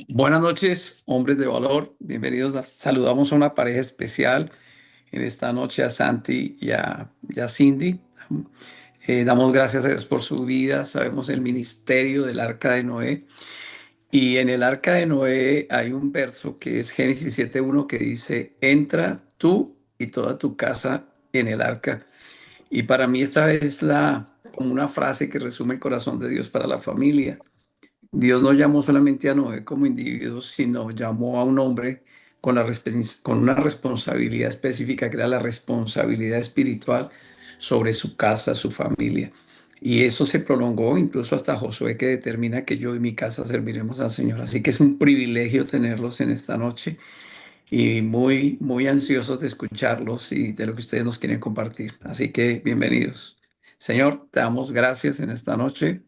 Buenas noches, hombres de valor. Bienvenidos. Saludamos a una pareja especial en esta noche, a Santi y a Cindy. Damos gracias a Dios por su vida. Sabemos el ministerio del Arca de Noé. Y en el Arca de Noé hay un verso que es Génesis 7:1 que dice, entra tú y toda tu casa en el arca. Y para mí esta es como una frase que resume el corazón de Dios para la familia. Dios no llamó solamente a Noé como individuo, sino llamó a un hombre con una responsabilidad específica, que era la responsabilidad espiritual sobre su casa, su familia. Y eso se prolongó incluso hasta Josué, que determina que yo y mi casa serviremos al Señor. Así que es un privilegio tenerlos en esta noche y muy, muy ansiosos de escucharlos y de lo que ustedes nos quieren compartir. Así que bienvenidos. Señor, te damos gracias en esta noche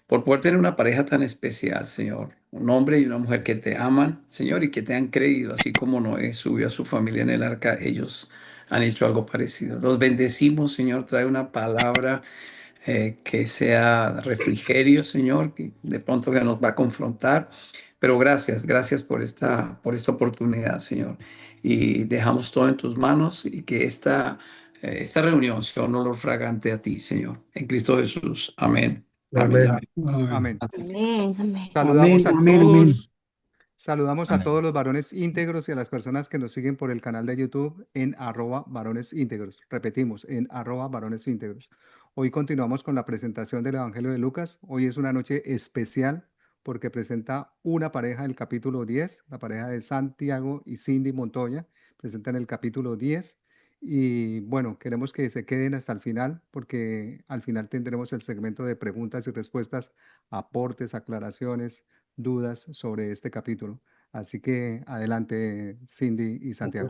por poder tener una pareja tan especial, Señor. Un hombre y una mujer que te aman, Señor, y que te han creído, así como Noé subió a su familia en el arca, ellos han hecho algo parecido. Los bendecimos, Señor, trae una palabra que sea refrigerio, Señor, que de pronto que nos va a confrontar. Pero gracias, gracias por esta oportunidad, Señor. Y dejamos todo en tus manos y que esta reunión sea un olor fragante a ti, Señor. En Cristo Jesús. Amén. Amén. Amén. Amén. Amén. Amén. Amén, amén. Saludamos Amén, a amén, amén. todos, saludamos a Amén. todos los varones íntegros y a las personas que nos siguen por el canal de YouTube en @varones íntegros. Repetimos, en @varones íntegros. Hoy continuamos con la presentación del Evangelio de Lucas. Hoy es una noche especial porque presenta una pareja del capítulo 10, la pareja de Santiago y Cindy Montoya, presentan el capítulo 10. Y bueno, queremos que se queden hasta el final porque al final tendremos el segmento de preguntas y respuestas, aportes, aclaraciones, dudas sobre este capítulo. Así que adelante, Cindy y Santiago.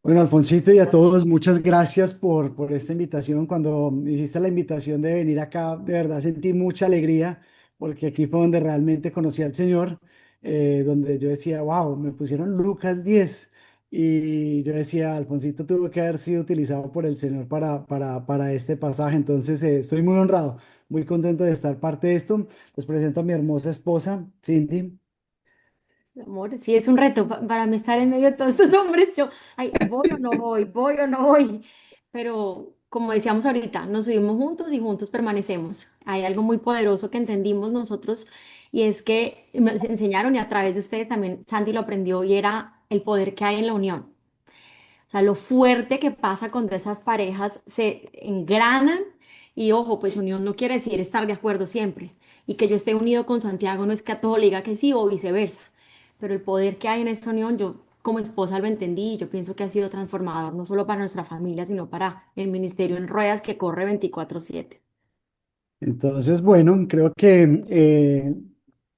Bueno, Alfonsito y a todos, muchas gracias por esta invitación. Cuando hiciste la invitación de venir acá, de verdad sentí mucha alegría, porque aquí fue donde realmente conocí al Señor, donde yo decía, wow, me pusieron Lucas 10. Y yo decía, Alfonsito tuvo que haber sido utilizado por el Señor para este pasaje. Entonces, estoy muy honrado, muy contento de estar parte de esto. Les presento a mi hermosa esposa, Cindy. Amor, sí es un reto para mí estar en medio de todos estos hombres. Yo, ay, voy o no voy. Pero como decíamos ahorita, nos subimos juntos y juntos permanecemos. Hay algo muy poderoso que entendimos nosotros y es que nos enseñaron y a través de ustedes también Sandy lo aprendió y era el poder que hay en la unión. O sea, lo fuerte que pasa cuando esas parejas se engranan y ojo, pues unión no quiere decir estar de acuerdo siempre. Y que yo esté unido con Santiago no es que a todo le diga que sí o viceversa. Pero el poder que hay en esta unión, yo como esposa lo entendí y yo pienso que ha sido transformador no solo para nuestra familia, sino para el ministerio en ruedas que corre 24/7. Entonces, bueno, creo que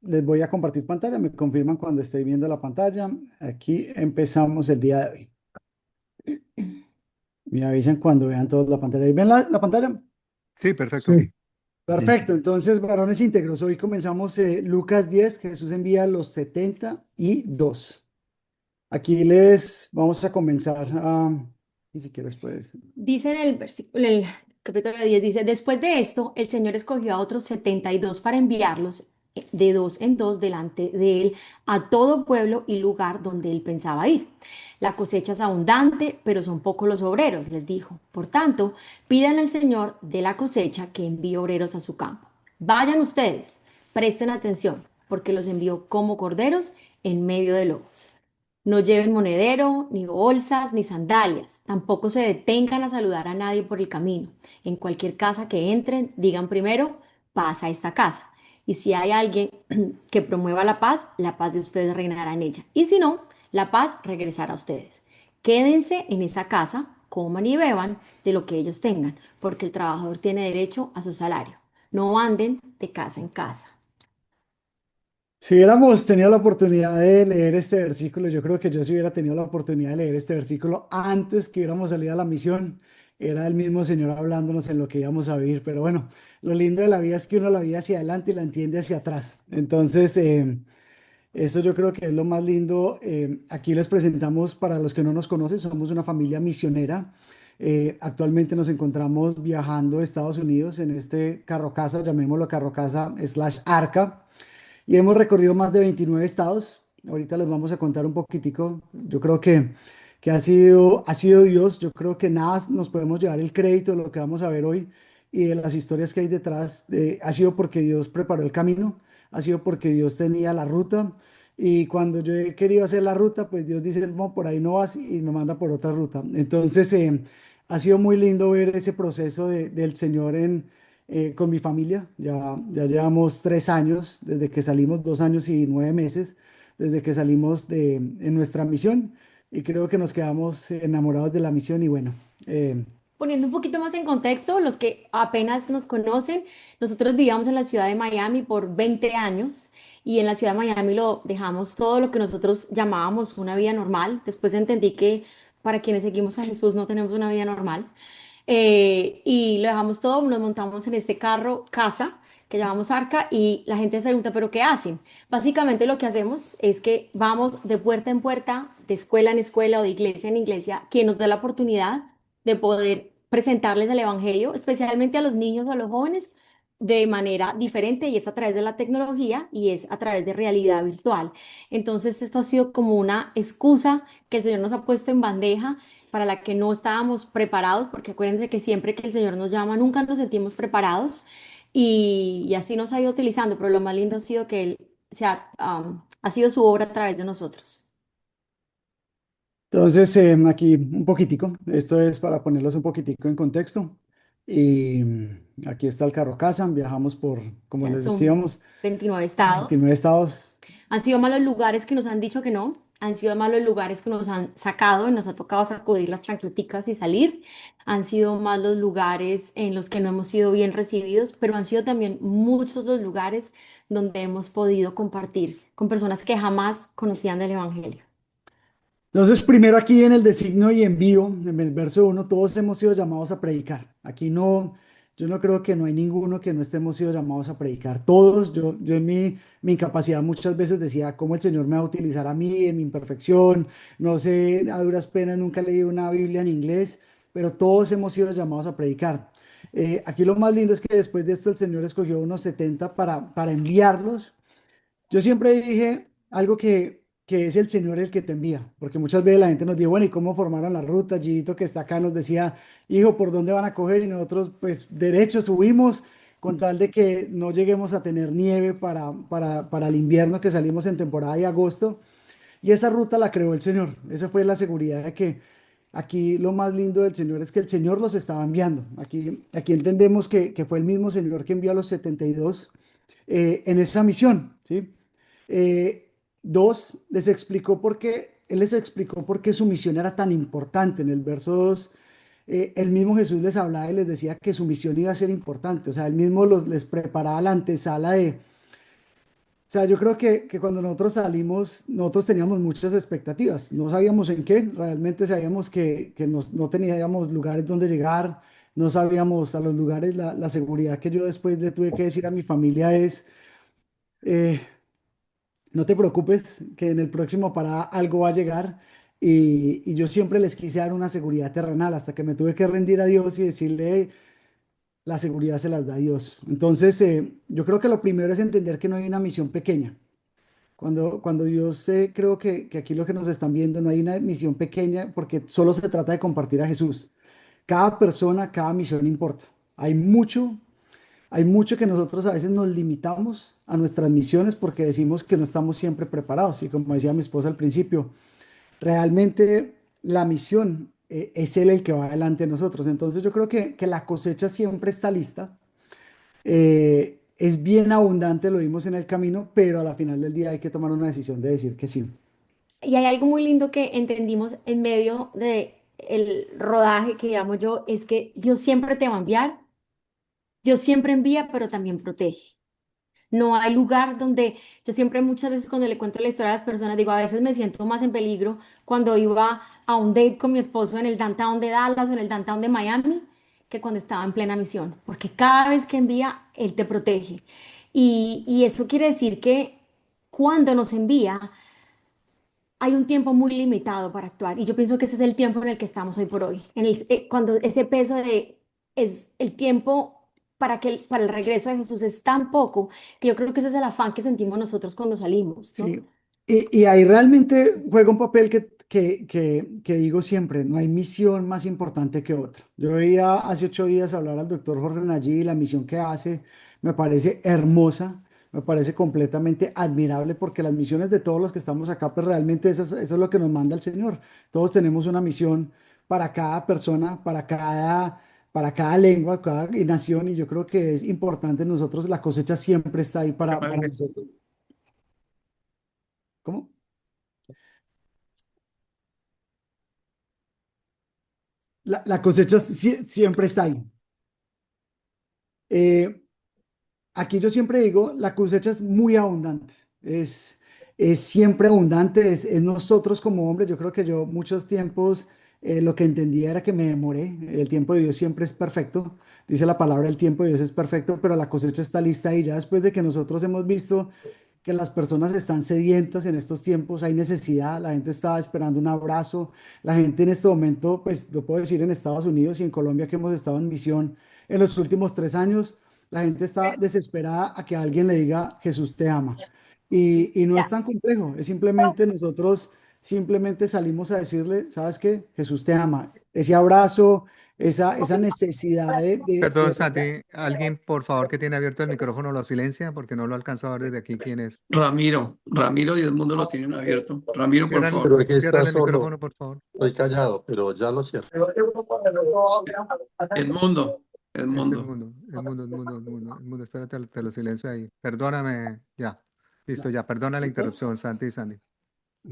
les voy a compartir pantalla. Me confirman cuando esté viendo la pantalla. Aquí empezamos el día de hoy. Me avisan cuando vean todos la pantalla. ¿Y ven la pantalla? Sí, perfecto. Sí. Perfecto. Entonces, varones íntegros, hoy comenzamos Lucas 10. Jesús envía a los 72. Aquí les vamos a comenzar y si quieres puedes. Dice en el versículo, en el capítulo 10 dice, después de esto, el Señor escogió a otros 72 para enviarlos de dos en dos delante de él a todo pueblo y lugar donde él pensaba ir. La cosecha es abundante, pero son pocos los obreros, les dijo. Por tanto, pidan al Señor de la cosecha que envíe obreros a su campo. Vayan ustedes, presten atención, porque los envió como corderos en medio de lobos. No lleven monedero, ni bolsas, ni sandalias. Tampoco se detengan a saludar a nadie por el camino. En cualquier casa que entren, digan primero, paz a esta casa. Y si hay alguien que promueva la paz de ustedes reinará en ella. Y si no, la paz regresará a ustedes. Quédense en esa casa, coman y beban de lo que ellos tengan, porque el trabajador tiene derecho a su salario. No anden de casa en casa. Si hubiéramos tenido la oportunidad de leer este versículo, yo creo que yo si hubiera tenido la oportunidad de leer este versículo antes que hubiéramos salido a la misión, era el mismo Señor hablándonos en lo que íbamos a vivir. Pero bueno, lo lindo de la vida es que uno la vive hacia adelante y la entiende hacia atrás. Entonces, eso yo creo que es lo más lindo. Aquí les presentamos, para los que no nos conocen, somos una familia misionera. Actualmente nos encontramos viajando a Estados Unidos en este carro casa, llamémoslo carro casa slash arca. y hemos recorrido más de 29 estados. Ahorita les vamos a contar un poquitico. Yo creo que ha sido Dios. Yo creo que nada nos podemos llevar el crédito de lo que vamos a ver hoy y de las historias que hay detrás. Ha sido porque Dios preparó el camino, ha sido porque Dios tenía la ruta. Y cuando yo he querido hacer la ruta, pues Dios dice, no, por ahí no vas y me manda por otra ruta. Entonces, ha sido muy lindo ver ese proceso del Señor con mi familia. Ya llevamos 3 años, desde que salimos, 2 años y 9 meses, desde que salimos en nuestra misión. Y creo que nos quedamos enamorados de la misión y bueno, Poniendo un poquito más en contexto, los que apenas nos conocen, nosotros vivíamos en la ciudad de Miami por 20 años y en la ciudad de Miami lo dejamos todo lo que nosotros llamábamos una vida normal. Después entendí que para quienes seguimos a Jesús no tenemos una vida normal. Y lo dejamos todo, nos montamos en este carro casa que llamamos Arca y la gente se pregunta, ¿pero qué hacen? Básicamente lo que hacemos es que vamos de puerta en puerta, de escuela en escuela o de iglesia en iglesia, quien nos da la oportunidad de poder presentarles el Evangelio, especialmente a los niños o a los jóvenes, de manera diferente y es a través de la tecnología y es a través de realidad virtual. Entonces, esto ha sido como una excusa que el Señor nos ha puesto en bandeja para la que no estábamos preparados, porque acuérdense que siempre que el Señor nos llama, nunca nos sentimos preparados y así nos ha ido utilizando, pero lo más lindo ha sido que Él ha sido su obra a través de nosotros. entonces aquí un poquitico. Esto es para ponerlos un poquitico en contexto. Y aquí está el carro casa. Viajamos por, como Ya les son decíamos, 29 estados. 29 estados. Han sido malos lugares que nos han dicho que no, han sido malos lugares que nos han sacado y nos ha tocado sacudir las chancleticas y salir. Han sido malos lugares en los que no hemos sido bien recibidos, pero han sido también muchos los lugares donde hemos podido compartir con personas que jamás conocían del Evangelio. Entonces, primero aquí en el designio y envío, en el verso 1, todos hemos sido llamados a predicar. Aquí no, yo no creo que no hay ninguno que no estemos sido llamados a predicar. Todos, yo en mi incapacidad muchas veces decía cómo el Señor me va a utilizar a mí en mi imperfección. No sé, a duras penas nunca he leído una Biblia en inglés, pero todos hemos sido llamados a predicar. Aquí lo más lindo es que después de esto el Señor escogió unos 70 para enviarlos. Yo siempre dije algo que es el Señor el que te envía, porque muchas veces la gente nos dice, bueno, ¿y cómo formaron la ruta? Gito que está acá nos decía, hijo, ¿por dónde van a coger? Y nosotros, pues, derecho subimos con tal de que no lleguemos a tener nieve para el invierno que salimos en temporada de agosto. Y esa ruta la creó el Señor. Esa fue la seguridad de que aquí lo más lindo del Señor es que el Señor los estaba enviando. Aquí entendemos que fue el mismo Señor que envió a los 72 en esa misión, ¿sí? Eh, Dos, Él les explicó por qué su misión era tan importante. En el verso 2, el mismo Jesús les hablaba y les decía que su misión iba a ser importante. O sea, él mismo les preparaba la antesala o sea, yo creo que cuando nosotros salimos, nosotros teníamos muchas expectativas. No sabíamos en qué, realmente sabíamos no teníamos lugares donde llegar, no sabíamos a los lugares, la seguridad que yo después le tuve que decir a mi familia es... eh, no te preocupes, que en el próximo parada algo va a llegar. Y yo siempre les quise dar una seguridad terrenal hasta que me tuve que rendir a Dios y decirle, la seguridad se las da Dios. Entonces, yo creo que lo primero es entender que no hay una misión pequeña. Cuando Dios, creo que aquí lo que nos están viendo, no hay una misión pequeña porque solo se trata de compartir a Jesús. Cada persona, cada misión importa. Hay mucho hay mucho que nosotros a veces nos limitamos a nuestras misiones porque decimos que no estamos siempre preparados. Y como decía mi esposa al principio, realmente la misión es Él el que va adelante de nosotros. Entonces yo creo que la cosecha siempre está lista. Es bien abundante, lo vimos en el camino, pero a la final del día hay que tomar una decisión de decir que sí. Y hay algo muy lindo que entendimos en medio de el rodaje que llamo yo, es que Dios siempre te va a enviar, Dios siempre envía, pero también protege. No hay lugar donde yo siempre muchas veces cuando le cuento la historia a las personas digo, a veces me siento más en peligro cuando iba a un date con mi esposo en el downtown de Dallas o en el downtown de Miami que cuando estaba en plena misión, porque cada vez que envía, Él te protege. Y eso quiere decir que cuando nos envía, hay un tiempo muy limitado para actuar y yo pienso que ese es el tiempo en el que estamos hoy por hoy, cuando ese peso de es el tiempo para el regreso de Jesús es tan poco que yo creo que ese es el afán que sentimos nosotros cuando salimos, ¿no? Sí, y ahí realmente juega un papel que digo siempre, no hay misión más importante que otra. Yo veía hace 8 días hablar al doctor Jorge Nayí y la misión que hace me parece hermosa, me parece completamente admirable porque las misiones de todos los que estamos acá, pues realmente eso es lo que nos manda el Señor. Todos tenemos una misión para cada persona, para cada lengua, cada nación, y yo creo que es importante nosotros, la cosecha siempre está ahí para nosotros. ¿Cómo? La cosecha siempre está ahí. Eh, Aquí yo siempre digo, la cosecha es muy abundante, es siempre abundante, es nosotros como hombres. Yo creo que yo muchos tiempos lo que entendía era que me demoré. El tiempo de Dios siempre es perfecto. Dice la palabra, el tiempo de Dios es perfecto, pero la cosecha está lista y ya después de que nosotros hemos visto que las personas están sedientas en estos tiempos, hay necesidad, la gente está esperando un abrazo, la gente en este momento, pues lo puedo decir en Estados Unidos y en Colombia que hemos estado en misión en los últimos 3 años, la gente está desesperada a que alguien le diga Jesús te ama. Y no es tan complejo, es simplemente nosotros simplemente salimos a decirle, ¿sabes qué? Jesús te ama. Ese abrazo, esa necesidad Perdón, Santi, alguien por favor que tiene abierto el micrófono lo silencia porque no lo alcanzo a ver desde aquí quién es. Ramiro y Edmundo lo tienen abierto. Ramiro, por favor. Pero aquí está Ciérrale el solo. micrófono, por favor. Estoy callado, pero ya lo cierro. Edmundo, Es el Edmundo. mundo, espérate, te lo silencio ahí. Perdóname, ya. Listo, ya, perdona la interrupción, Santi y Sandy.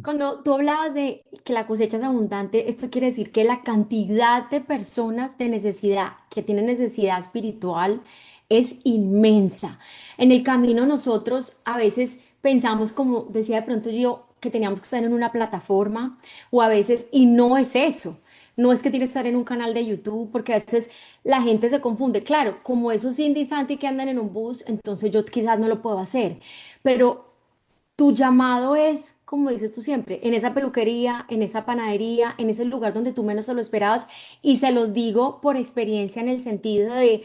Cuando tú hablabas de que la cosecha es abundante, esto quiere decir que la cantidad de personas de necesidad que tienen necesidad espiritual es inmensa. En el camino nosotros a veces pensamos, como decía de pronto yo, que teníamos que estar en una plataforma o a veces, y no es eso. No es que tienes que estar en un canal de YouTube, porque a veces la gente se confunde. Claro, como esos Cindy y Santi que andan en un bus, entonces yo quizás no lo puedo hacer. Pero tu llamado es, como dices tú siempre, en esa peluquería, en esa panadería, en ese lugar donde tú menos te lo esperabas. Y se los digo por experiencia en el sentido de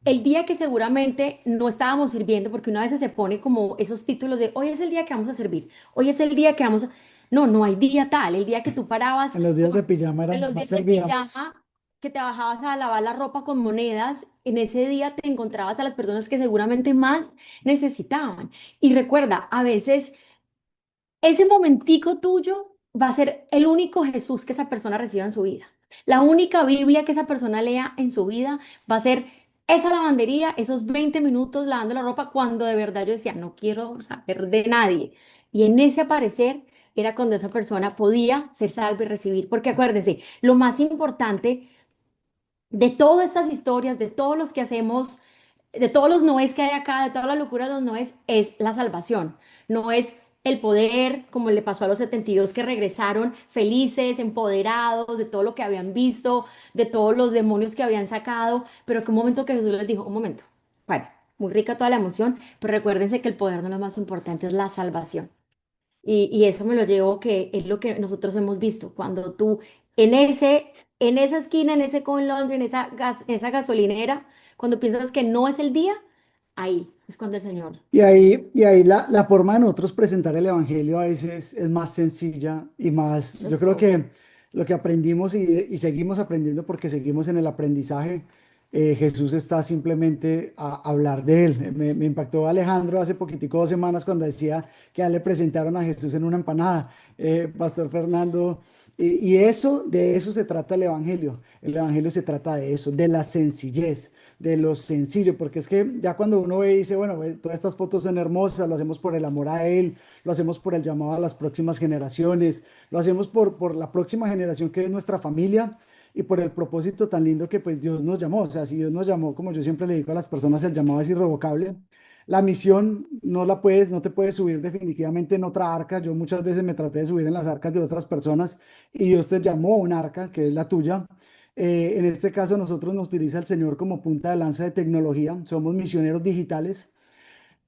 el día que seguramente no estábamos sirviendo, porque una vez se pone como esos títulos de hoy es el día que vamos a servir, hoy es el día que vamos a... No, no hay día tal, el día que tú parabas En los días de pijama en los no días de servíamos. pijama, que te bajabas a lavar la ropa con monedas, en ese día te encontrabas a las personas que seguramente más necesitaban. Y recuerda, a veces ese momentico tuyo va a ser el único Jesús que esa persona reciba en su vida. La única Biblia que esa persona lea en su vida va a ser esa lavandería, esos 20 minutos lavando la ropa cuando de verdad yo decía, no quiero saber de nadie. Y en ese aparecer era cuando esa persona podía ser salva y recibir. Porque acuérdense, lo más importante de todas estas historias, de todos los que hacemos, de todos los noes que hay acá, de toda la locura de los noes, es la salvación. No es el poder, como le pasó a los 72 que regresaron felices, empoderados de todo lo que habían visto, de todos los demonios que habían sacado, pero que un momento que Jesús les dijo, un momento, para, muy rica toda la emoción, pero recuérdense que el poder no es lo más importante, es la salvación. Y eso me lo llevo que es lo que nosotros hemos visto. Cuando tú en esa esquina, en ese coin laundry, en esa gasolinera, cuando piensas que no es el día, ahí es cuando el Señor. Y ahí la forma de nosotros presentar el Evangelio a veces es más sencilla y más, yo Let's creo go. que lo que aprendimos y seguimos aprendiendo porque seguimos en el aprendizaje, Jesús está simplemente a hablar de él. Me impactó Alejandro hace poquitico, 2 semanas, cuando decía que a él le presentaron a Jesús en una empanada, Pastor Fernando, y de eso se trata el Evangelio se trata de eso, de la sencillez, de lo sencillo, porque es que ya cuando uno ve y dice, bueno, todas estas fotos son hermosas, lo hacemos por el amor a Él, lo hacemos por el llamado a las próximas generaciones, lo hacemos por la próxima generación que es nuestra familia y por el propósito tan lindo que pues Dios nos llamó. O sea, si Dios nos llamó, como yo siempre le digo a las personas, el llamado es irrevocable. La misión no te puedes subir definitivamente en otra arca. Yo muchas veces me traté de subir en las arcas de otras personas y Dios te llamó a una arca que es la tuya. En este caso, nosotros nos utiliza el Señor como punta de lanza de tecnología. Somos misioneros digitales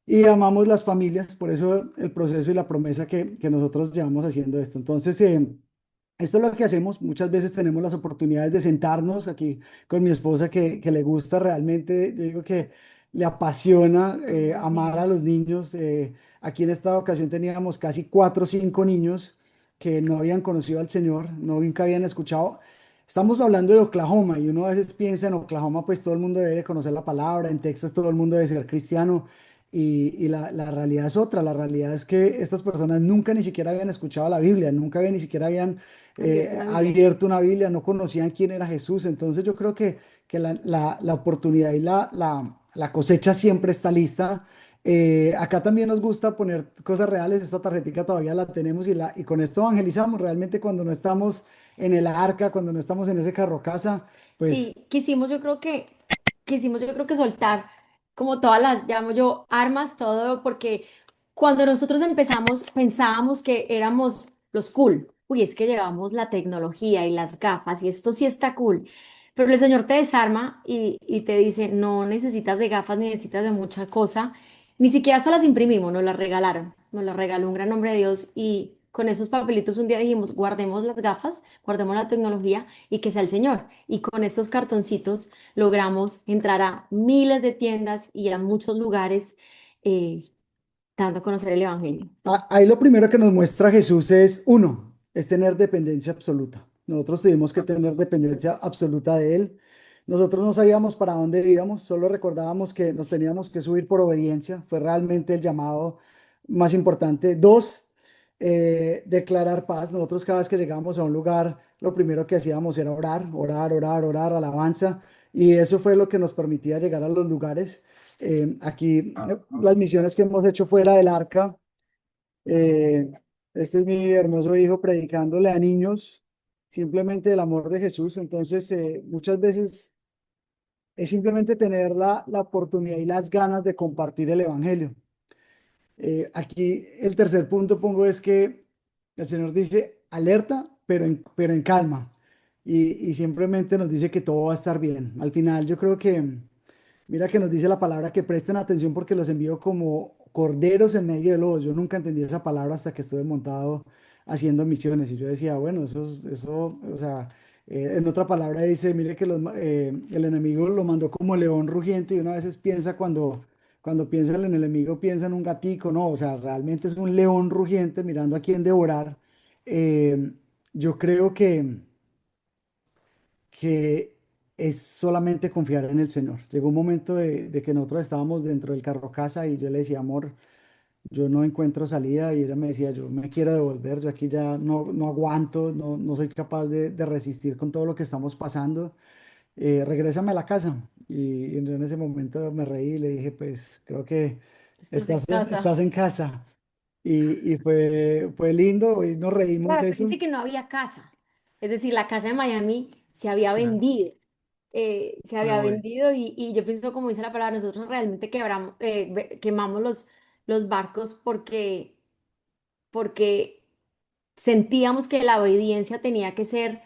y amamos las familias. Por eso el proceso y la promesa que nosotros llevamos haciendo esto. Entonces, esto es lo que hacemos. Muchas veces tenemos las oportunidades de sentarnos aquí con mi esposa que le gusta realmente, yo digo que le apasiona Amar a los amar a niños. los niños. Aquí en esta ocasión teníamos casi 4 o 5 niños que no habían conocido al Señor, no nunca habían escuchado. Estamos hablando de Oklahoma y uno a veces piensa en Oklahoma, pues todo el mundo debe conocer la palabra, en Texas todo el mundo debe ser cristiano. Y la realidad es otra, la realidad es que estas personas nunca ni siquiera habían escuchado la Biblia, nunca habían, ni siquiera habían Abierto una Biblia. abierto una Biblia, no conocían quién era Jesús. Entonces yo creo que la oportunidad y la cosecha siempre está lista. Acá también nos gusta poner cosas reales. Esta tarjetita todavía la tenemos y con esto evangelizamos. Realmente cuando no estamos en el arca, cuando no estamos en ese carro casa, Sí, pues quisimos yo creo que soltar como todas las, llamo yo, armas, todo, porque cuando nosotros empezamos pensábamos que éramos los cool. Uy, es que llevamos la tecnología y las gafas y esto sí está cool. Pero el Señor te desarma y te dice, no necesitas de gafas ni necesitas de mucha cosa. Ni siquiera hasta las imprimimos, nos las regalaron. Nos las regaló un gran hombre de Dios y con esos papelitos un día dijimos, guardemos las gafas, guardemos la tecnología y que sea el Señor. Y con estos cartoncitos logramos entrar a miles de tiendas y a muchos lugares eh, dando a conocer el Evangelio. ahí lo primero que nos muestra Jesús es, uno, es tener dependencia absoluta. Nosotros tuvimos que tener dependencia absoluta de Él. Nosotros no sabíamos para dónde íbamos, solo recordábamos que nos teníamos que subir por obediencia. Fue realmente el llamado más importante. Dos, declarar paz. Nosotros cada vez que llegábamos a un lugar, lo primero que hacíamos era orar, orar, orar, orar, alabanza. Y eso fue lo que nos permitía llegar a los lugares. Aquí, las misiones que hemos hecho fuera del arca. eh, este es mi hermoso hijo predicándole a niños simplemente el amor de Jesús. Entonces, muchas veces es simplemente tener la oportunidad y las ganas de compartir el evangelio. Aquí el tercer punto pongo es que el Señor dice alerta, pero en calma. Y simplemente nos dice que todo va a estar bien. Al final, yo creo que mira que nos dice la palabra que presten atención porque los envío como corderos en medio de lobos. Yo nunca entendí esa palabra hasta que estuve montado haciendo misiones y yo decía, bueno, eso, o sea, en otra palabra dice, mire que el enemigo lo mandó como león rugiente y una vez piensa cuando piensa en el enemigo piensa en un gatico, no, o sea, realmente es un león rugiente mirando a quién devorar. Eh, yo creo que es solamente confiar en el Señor. Llegó un momento de que nosotros estábamos dentro del carro casa y yo le decía, amor, yo no encuentro salida y ella me decía, yo me quiero devolver, yo aquí ya no aguanto, no soy capaz de resistir con todo lo que estamos pasando, regrésame a la casa. Y yo en ese momento me reí y le dije, pues creo que Estás en casa. estás en casa. Y fue lindo y nos reímos Claro, de pero eso. dice que no había casa. Es decir, la casa de Miami se había Claro. vendido. Se Ah, había bueno. vendido y yo pienso, como dice la palabra, nosotros realmente quemamos los barcos porque sentíamos que la obediencia tenía que ser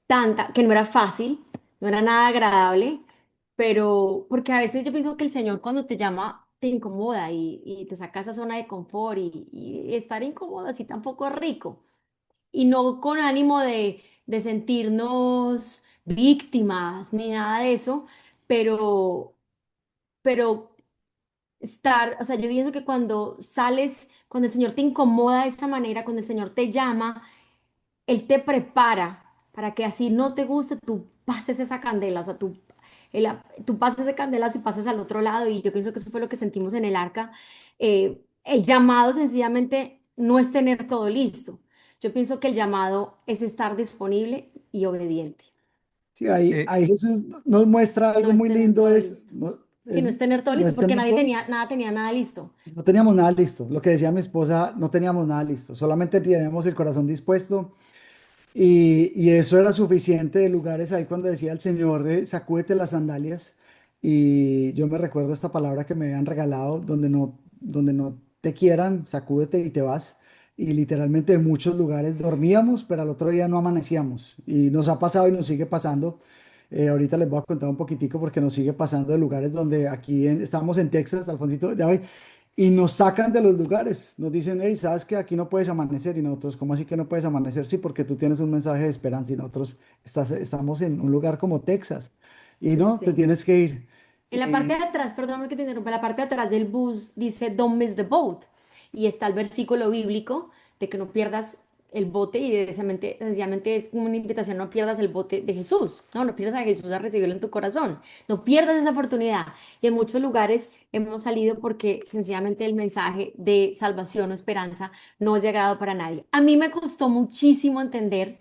tanta, que no era fácil, no era nada agradable, pero porque a veces yo pienso que el Señor cuando te llama te incomoda y te saca esa zona de confort y estar incómodo así tampoco es rico y no con ánimo de sentirnos víctimas ni nada de eso, pero, pero estar, o sea, yo pienso que cuando sales, cuando el Señor te incomoda de esa manera, cuando el Señor te llama, Él te prepara para que así no te guste, tú pases esa candela, o sea, tú pases ese candelazo y pases al otro lado y yo pienso que eso fue lo que sentimos en el arca. El llamado sencillamente no es tener todo listo. Yo pienso que el llamado es estar disponible y obediente. Sí, ahí Jesús nos muestra No algo es muy tener lindo, todo listo. Sí, no es tener todo no listo es porque tener nadie todo, tenía nada listo. no teníamos nada listo. Lo que decía mi esposa, no teníamos nada listo, solamente teníamos el corazón dispuesto y eso era suficiente de lugares ahí cuando decía el Señor, sacúdete las sandalias. Y yo me recuerdo esta palabra que me habían regalado, donde no te quieran, sacúdete y te vas. Y literalmente en muchos lugares dormíamos, pero al otro día no amanecíamos. Y nos ha pasado y nos sigue pasando. Ahorita les voy a contar un poquitico porque nos sigue pasando de lugares donde estamos en Texas, Alfonsito, ya ve, y nos sacan de los lugares. Nos dicen, hey, ¿sabes que aquí no puedes amanecer? Y nosotros, ¿cómo así que no puedes amanecer? Sí, porque tú tienes un mensaje de esperanza y nosotros estamos en un lugar como Texas. Y no, te Sí. tienes que ir. En la parte de atrás, perdón que te interrumpa, en la parte de atrás del bus dice Don't miss the boat. Y está el versículo bíblico de que no pierdas el bote y sencillamente es como una invitación, no pierdas el bote de Jesús, no, no pierdas a Jesús a recibirlo en tu corazón, no pierdas esa oportunidad. Y en muchos lugares hemos salido porque sencillamente el mensaje de salvación o esperanza no es de agrado para nadie. A mí me costó muchísimo entender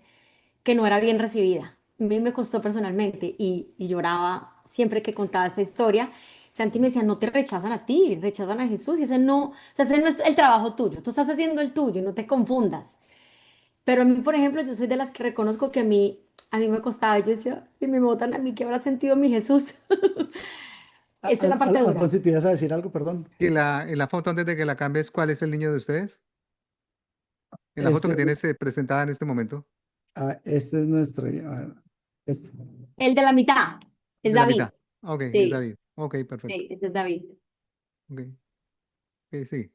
que no era bien recibida. A mí me costó personalmente y lloraba siempre que contaba esta historia. Santi me decía, no te rechazan a ti, rechazan a Jesús y ese no, o sea, ese no es el trabajo tuyo, tú estás haciendo el tuyo, no te confundas. Pero a mí, por ejemplo, yo soy de las que reconozco que a mí me costaba, yo decía, si me votan a mí, ¿qué habrá sentido mi Jesús? Esa es la parte dura. Alfonso, ¿te ibas a decir algo? Perdón. Y en la foto, antes de que la cambies, ¿cuál es el niño de ustedes? En la foto Este que tienes es, presentada en este momento, este es nuestro, a ver, este. El de la mitad es de la David. mitad. Ok, es Sí, David. Ok, perfecto. sí, ese es David. Ok, ok, sí.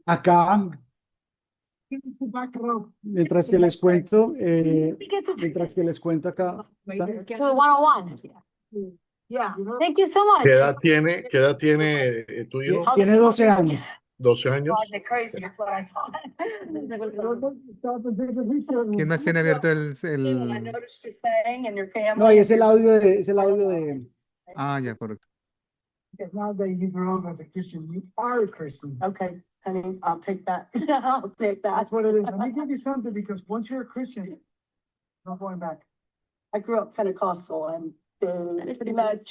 Acá, mientras que les cuento acá, Es que- To the 101. Yeah. Thank you so much. Qué edad tiene tu hijo? tiene 12 años. 12 años. God, they're crazy, is what I thought. ¿Quién más tiene abierto I noticed your thing and your family. No, y es el audio de, Ah, ya, correcto. Because now that you grow up as a Christian, you are a Christian. Okay, honey, I'll take that. I'll take that. That's what it is. Let me give you something because once you're a Christian, no going back. I grew up Pentecostal and they pretty much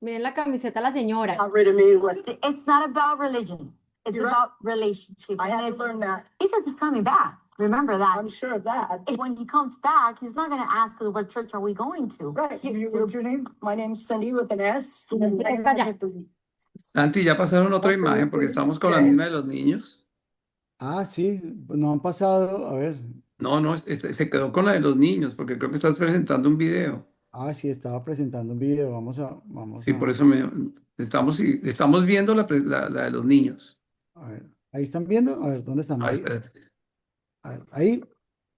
miren la camiseta de la señora. Got rid of me with. It's not about religion. It's You're right. about relationship. I And had to it's- learn that. He says he's coming back. Remember that. I'm sure of that. When he comes back, he's not going to ask us what church are we going to. Right. What's your name? My name's Cindy with an S. Santi, ya pasaron otra imagen porque estamos con la misma de los niños. sí, no han pasado, a ver, No, no, se quedó con la de los niños porque creo que estás presentando un video. sí, estaba presentando un video, Sí, por eso estamos viendo la de los niños. a ver, ahí están viendo, a ver, ¿dónde están? Ah, Ahí, espérate. a ver, ahí,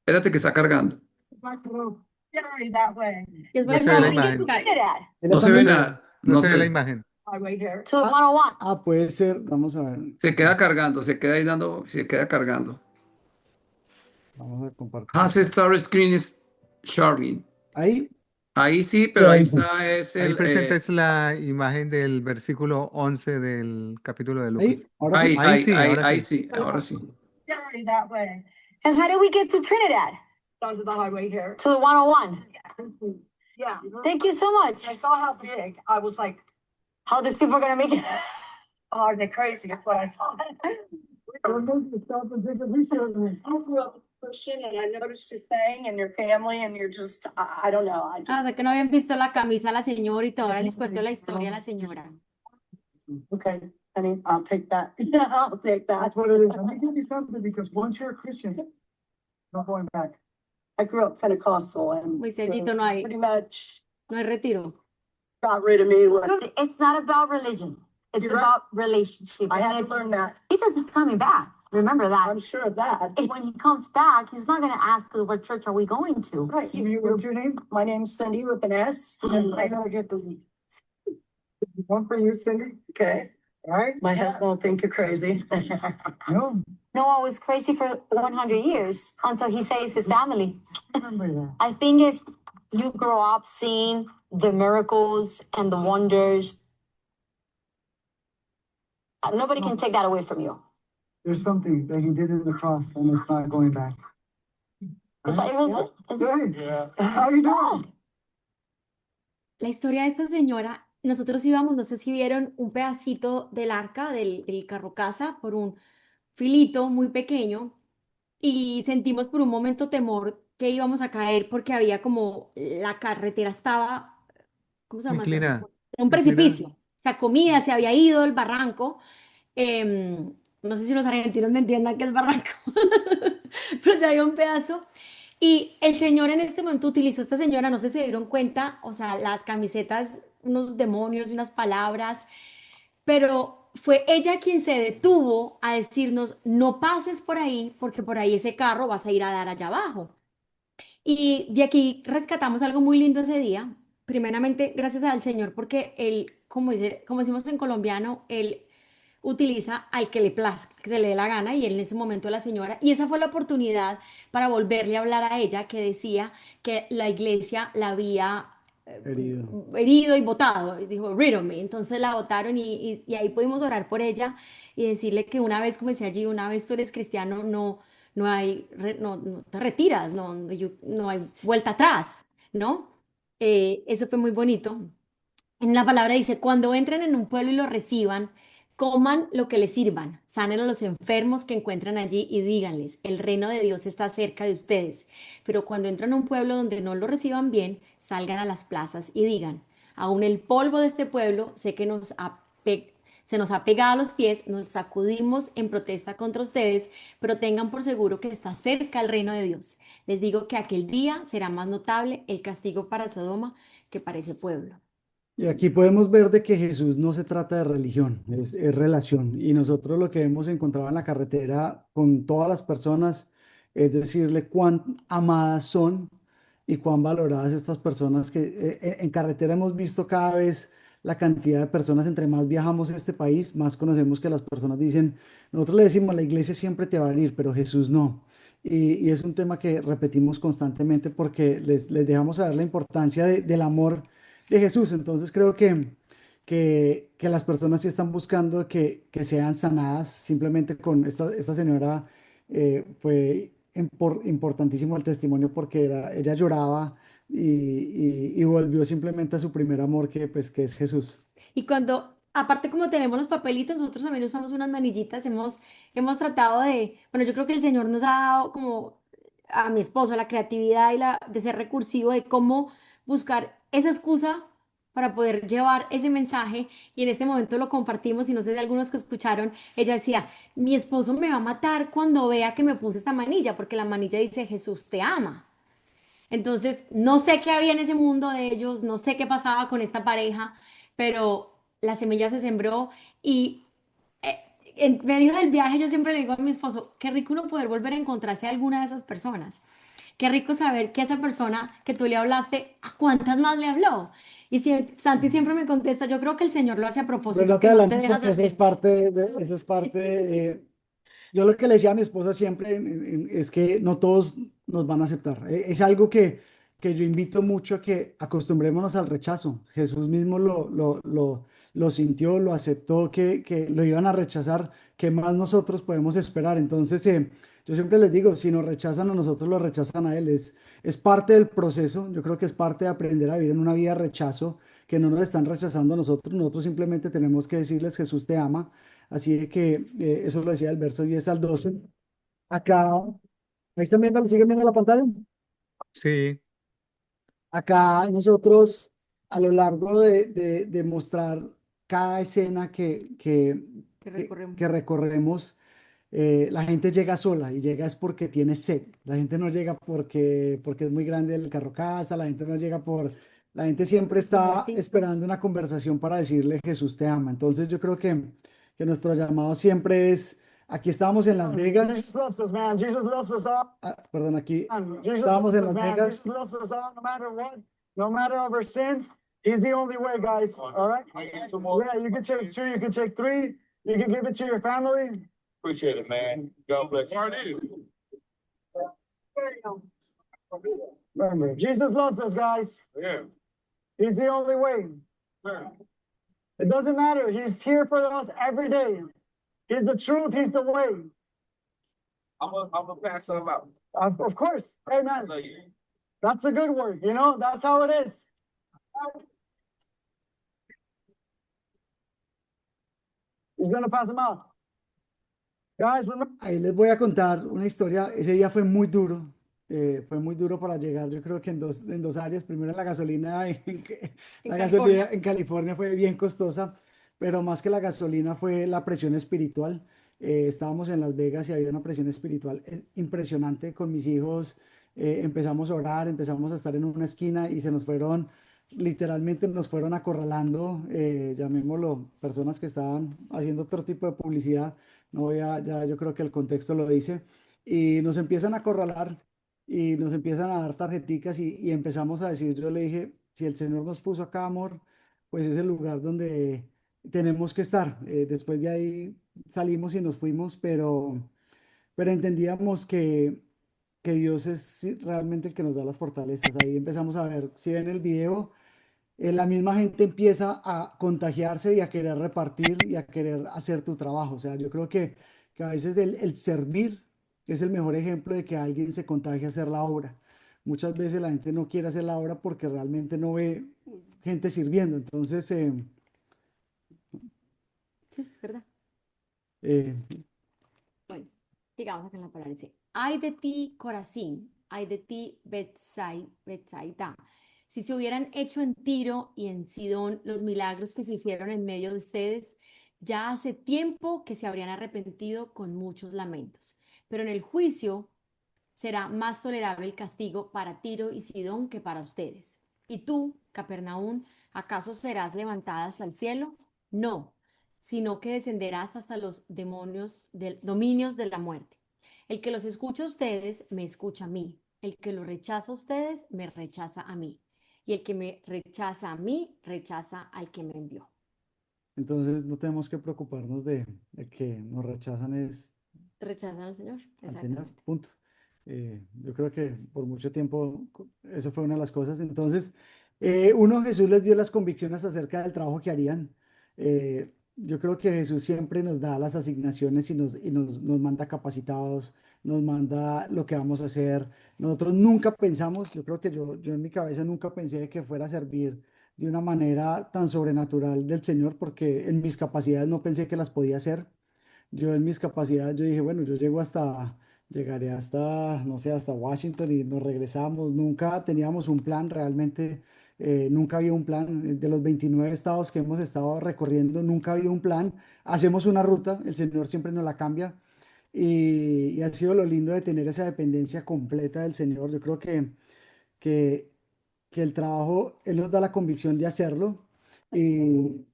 Espérate que está cargando. Back row. That way. No se ve la imagen. ¿ahí la No están se ve viendo? nada. No se ve la ve. imagen. Highway here. To the 101. Puede ser, vamos a ver, Se queda cargando, se queda ahí se queda cargando. vamos a compartir. Has Star Screen is sharing. Ahí, Ahí sí, pero ahí ahí. está, es Ahí el. presentas la imagen del versículo 11 del capítulo de Lucas. ahí, ahora sí. Ahí sí, ahora ahí sí. sí, ahora sí. That way. And how do we get to Trinidad? Down to the highway here. To the 101. Yeah. Thank you so much. I saw how big. I was like, How these people are going to make it? oh, they're crazy. That's what I thought. I grew up Christian and I noticed your thing and your family and you're just, I don't know. O sea, que no habían visto la camisa de la señora y ahora les cuento la historia de la señora. Okay, honey, I'll take that. I'll take that. That's what it is. Let me give you something because once you're a Christian, no going back. I grew up Pentecostal and Moisésito, no hay, pretty much no hay retiro. got rid of me with. It's not about religion. It's You're right. about relationship. I And had to it's- learn that. He says he's coming back. Remember that. I'm sure of that. When he comes back, he's not going to ask us what church are we going to. Right. What's your name? My name's Cindy with an S. I gotta get the one for you, Cindy. Okay, All right? my husband will think you're crazy. No, Noah was crazy for 100 years until he saves his family. remember that. I think if you grow up seeing the miracles and the wonders, nobody can take that away from you. There's something that he did in the cross and it's not going back. It's like, Good. Yeah. How you doing? La historia de esta señora, nosotros íbamos, no sé si vieron un pedacito del arca, del carro casa, por un filito muy pequeño y sentimos por un momento temor que íbamos a caer porque había como la carretera estaba, ¿cómo se llama? Inclinada. Un precipicio. O sea, comida, se había ido el barranco. No sé si los argentinos me entiendan que es barranco, pero se había un pedazo. Y el señor en este momento utilizó esta señora, no sé si se dieron cuenta, o sea, las camisetas, unos demonios, unas palabras, pero fue ella quien se detuvo a decirnos, no pases por ahí porque por ahí ese carro vas a ir a dar allá abajo. Y de aquí rescatamos algo muy lindo ese día. Primeramente, gracias al Señor, porque él, como decimos en colombiano, él utiliza al que le plazca, que se le dé la gana, y él en ese momento la señora, y esa fue la oportunidad para volverle a hablar a ella, que decía que la iglesia la había eh, Herido. herido y votado, y dijo, rid of me. Entonces la votaron y ahí pudimos orar por ella y decirle que una vez, como decía allí, una vez tú eres cristiano, no hay, no te retiras, no hay vuelta atrás, ¿no? Eso fue muy bonito. En la palabra dice, cuando entren en un pueblo y lo reciban, coman lo que les sirvan, sanen a los enfermos que encuentran allí y díganles, el reino de Dios está cerca de ustedes. Pero cuando entran a un pueblo donde no lo reciban bien, salgan a las plazas y digan, aún el polvo de este pueblo sé que se nos ha pegado a los pies, nos sacudimos en protesta contra ustedes, pero tengan por seguro que está cerca el reino de Dios. Les digo que aquel día será más notable el castigo para Sodoma que para ese pueblo. Y aquí podemos ver de que Jesús no se trata de religión, es relación. Y nosotros lo que hemos encontrado en la carretera con todas las personas es decirle cuán amadas son y cuán valoradas estas personas que en carretera hemos visto cada vez la cantidad de personas, entre más viajamos a este país, más conocemos que las personas dicen, nosotros le decimos, la iglesia siempre te va a ir, pero Jesús no. Y es un tema que repetimos constantemente porque les dejamos saber la importancia del amor de Jesús. Entonces creo que las personas sí están buscando que sean sanadas. Simplemente con esta señora fue importantísimo el testimonio porque ella lloraba y volvió simplemente a su primer amor que es Jesús. Y cuando, aparte como tenemos los papelitos, nosotros también usamos unas manillitas, hemos tratado de, bueno, yo creo que el Señor nos ha dado como a mi esposo la creatividad de ser recursivo, de cómo buscar esa excusa para poder llevar ese mensaje y en este momento lo compartimos y no sé si algunos que escucharon, ella decía, mi esposo me va a matar cuando vea que me puse esta manilla, porque la manilla dice Jesús te ama. Entonces, no sé qué había en ese mundo de ellos, no sé qué pasaba con esta pareja, pero la semilla se sembró y eh, en medio del viaje yo siempre le digo a mi esposo, qué rico uno poder volver a encontrarse a alguna de esas personas. Qué rico saber que esa persona que tú le hablaste, ¿a cuántas más le habló? Y Santi siempre me contesta, yo creo que el Señor lo hace a Pero propósito, no te que no te adelantes dejas porque eso es hacer. parte eso es parte yo lo que le decía a mi esposa siempre es que no todos nos van a aceptar. Es algo que yo invito mucho a que acostumbrémonos al rechazo. Jesús mismo lo sintió, lo aceptó, que lo iban a rechazar. ¿Qué más nosotros podemos esperar? Entonces, yo siempre les digo, si nos rechazan a nosotros, lo rechazan a Él. Es parte del proceso. Yo creo que es parte de aprender a vivir en una vida de rechazo, que no nos están rechazando a nosotros. Nosotros simplemente tenemos que decirles, Jesús te ama. Así que eso lo decía el verso 10 al 12. Acá, ahí están viendo, siguen viendo la pantalla. Sí, Acá nosotros, a lo largo de mostrar cada escena Que recorremos. que recorremos, la gente llega sola y llega es porque tiene sed. La gente no llega porque es muy grande el carro casa, la gente no llega La gente siempre está Convertirnos. esperando una conversación para decirle Jesús te ama. Entonces yo creo que nuestro llamado siempre es, aquí estábamos en Las Jesus Vegas, loves us, man. Jesus loves us all. perdón, aquí Jesus estábamos loves en us, Las man. Vegas. Jesus loves us all, no matter what, no matter of our sins. He's the only way, guys. All right? Yeah, you can take two, you can take three, you can give it to your family. Appreciate it, man. God bless Remember, Jesus loves us, guys. Yeah. He's the only way. It doesn't matter. He's here for us every day. He's the truth. He's the way. I'm gonna pass some out. Of course. Amen. Love you. That's a good word. You know, that's how it is. He's going to pass them out. Guys, remember. Ahí les voy a contar una historia. Ese día fue muy duro para llegar. Yo creo que en dos áreas. Primero en la gasolina, En la gasolina California. en California fue bien costosa, pero más que la gasolina fue la presión espiritual. Estábamos en Las Vegas y había una presión espiritual impresionante con mis hijos. Empezamos a orar, empezamos a estar en una esquina y se nos fueron literalmente nos fueron acorralando, llamémoslo, personas que estaban haciendo otro tipo de publicidad, no voy a, ya yo creo que el contexto lo dice, y nos empiezan a acorralar y nos empiezan a dar tarjeticas y empezamos a decir, yo le dije, si el Señor nos puso acá, amor, pues es el lugar donde tenemos que estar. Después de ahí salimos y nos fuimos, pero entendíamos que Dios es sí, realmente el que nos da las fortalezas. Ahí empezamos a ver, si ven el video, la misma gente empieza a contagiarse y a querer repartir y a querer hacer tu trabajo. O sea, yo creo que a veces el servir es el mejor ejemplo de que alguien se contagie a hacer la obra. Muchas veces la gente no quiere hacer la obra porque realmente no ve gente sirviendo. Entonces, Sí, es verdad. eh, Bueno, digamos acá en la palabra dice, ay de ti, Corazín, ay de ti, Betsaida. Si se hubieran hecho en Tiro y en Sidón los milagros que se hicieron en medio de ustedes, ya hace tiempo que se habrían arrepentido con muchos lamentos. Pero en el juicio será más tolerable el castigo para Tiro y Sidón que para ustedes. ¿Y tú, Capernaún, acaso serás levantada hasta el cielo? No, sino que descenderás hasta los dominios de la muerte. El que los escucha a ustedes, me escucha a mí. El que los rechaza a ustedes, me rechaza a mí. Y el que me rechaza a mí, rechaza al que me envió. entonces no tenemos que preocuparnos de que nos rechazan es Rechazan al Señor, al Señor, exactamente. punto. Yo creo que por mucho tiempo eso fue una de las cosas. Entonces, uno, Jesús les dio las convicciones acerca del trabajo que harían. Yo creo que Jesús siempre nos da las asignaciones y nos manda capacitados, nos manda lo que vamos a hacer. Nosotros nunca pensamos, yo creo que yo en mi cabeza nunca pensé que fuera a servir de una manera tan sobrenatural del Señor, porque en mis capacidades no pensé que las podía hacer. Yo en mis capacidades, yo dije, bueno, llegaré hasta, no sé, hasta Washington y nos regresamos. Nunca teníamos un plan realmente, nunca había un plan. De los 29 estados que hemos estado recorriendo, nunca había un plan. Hacemos una ruta, el Señor siempre nos la cambia y ha sido lo lindo de tener esa dependencia completa del Señor. Yo creo que, que el trabajo, Él nos da la convicción de hacerlo y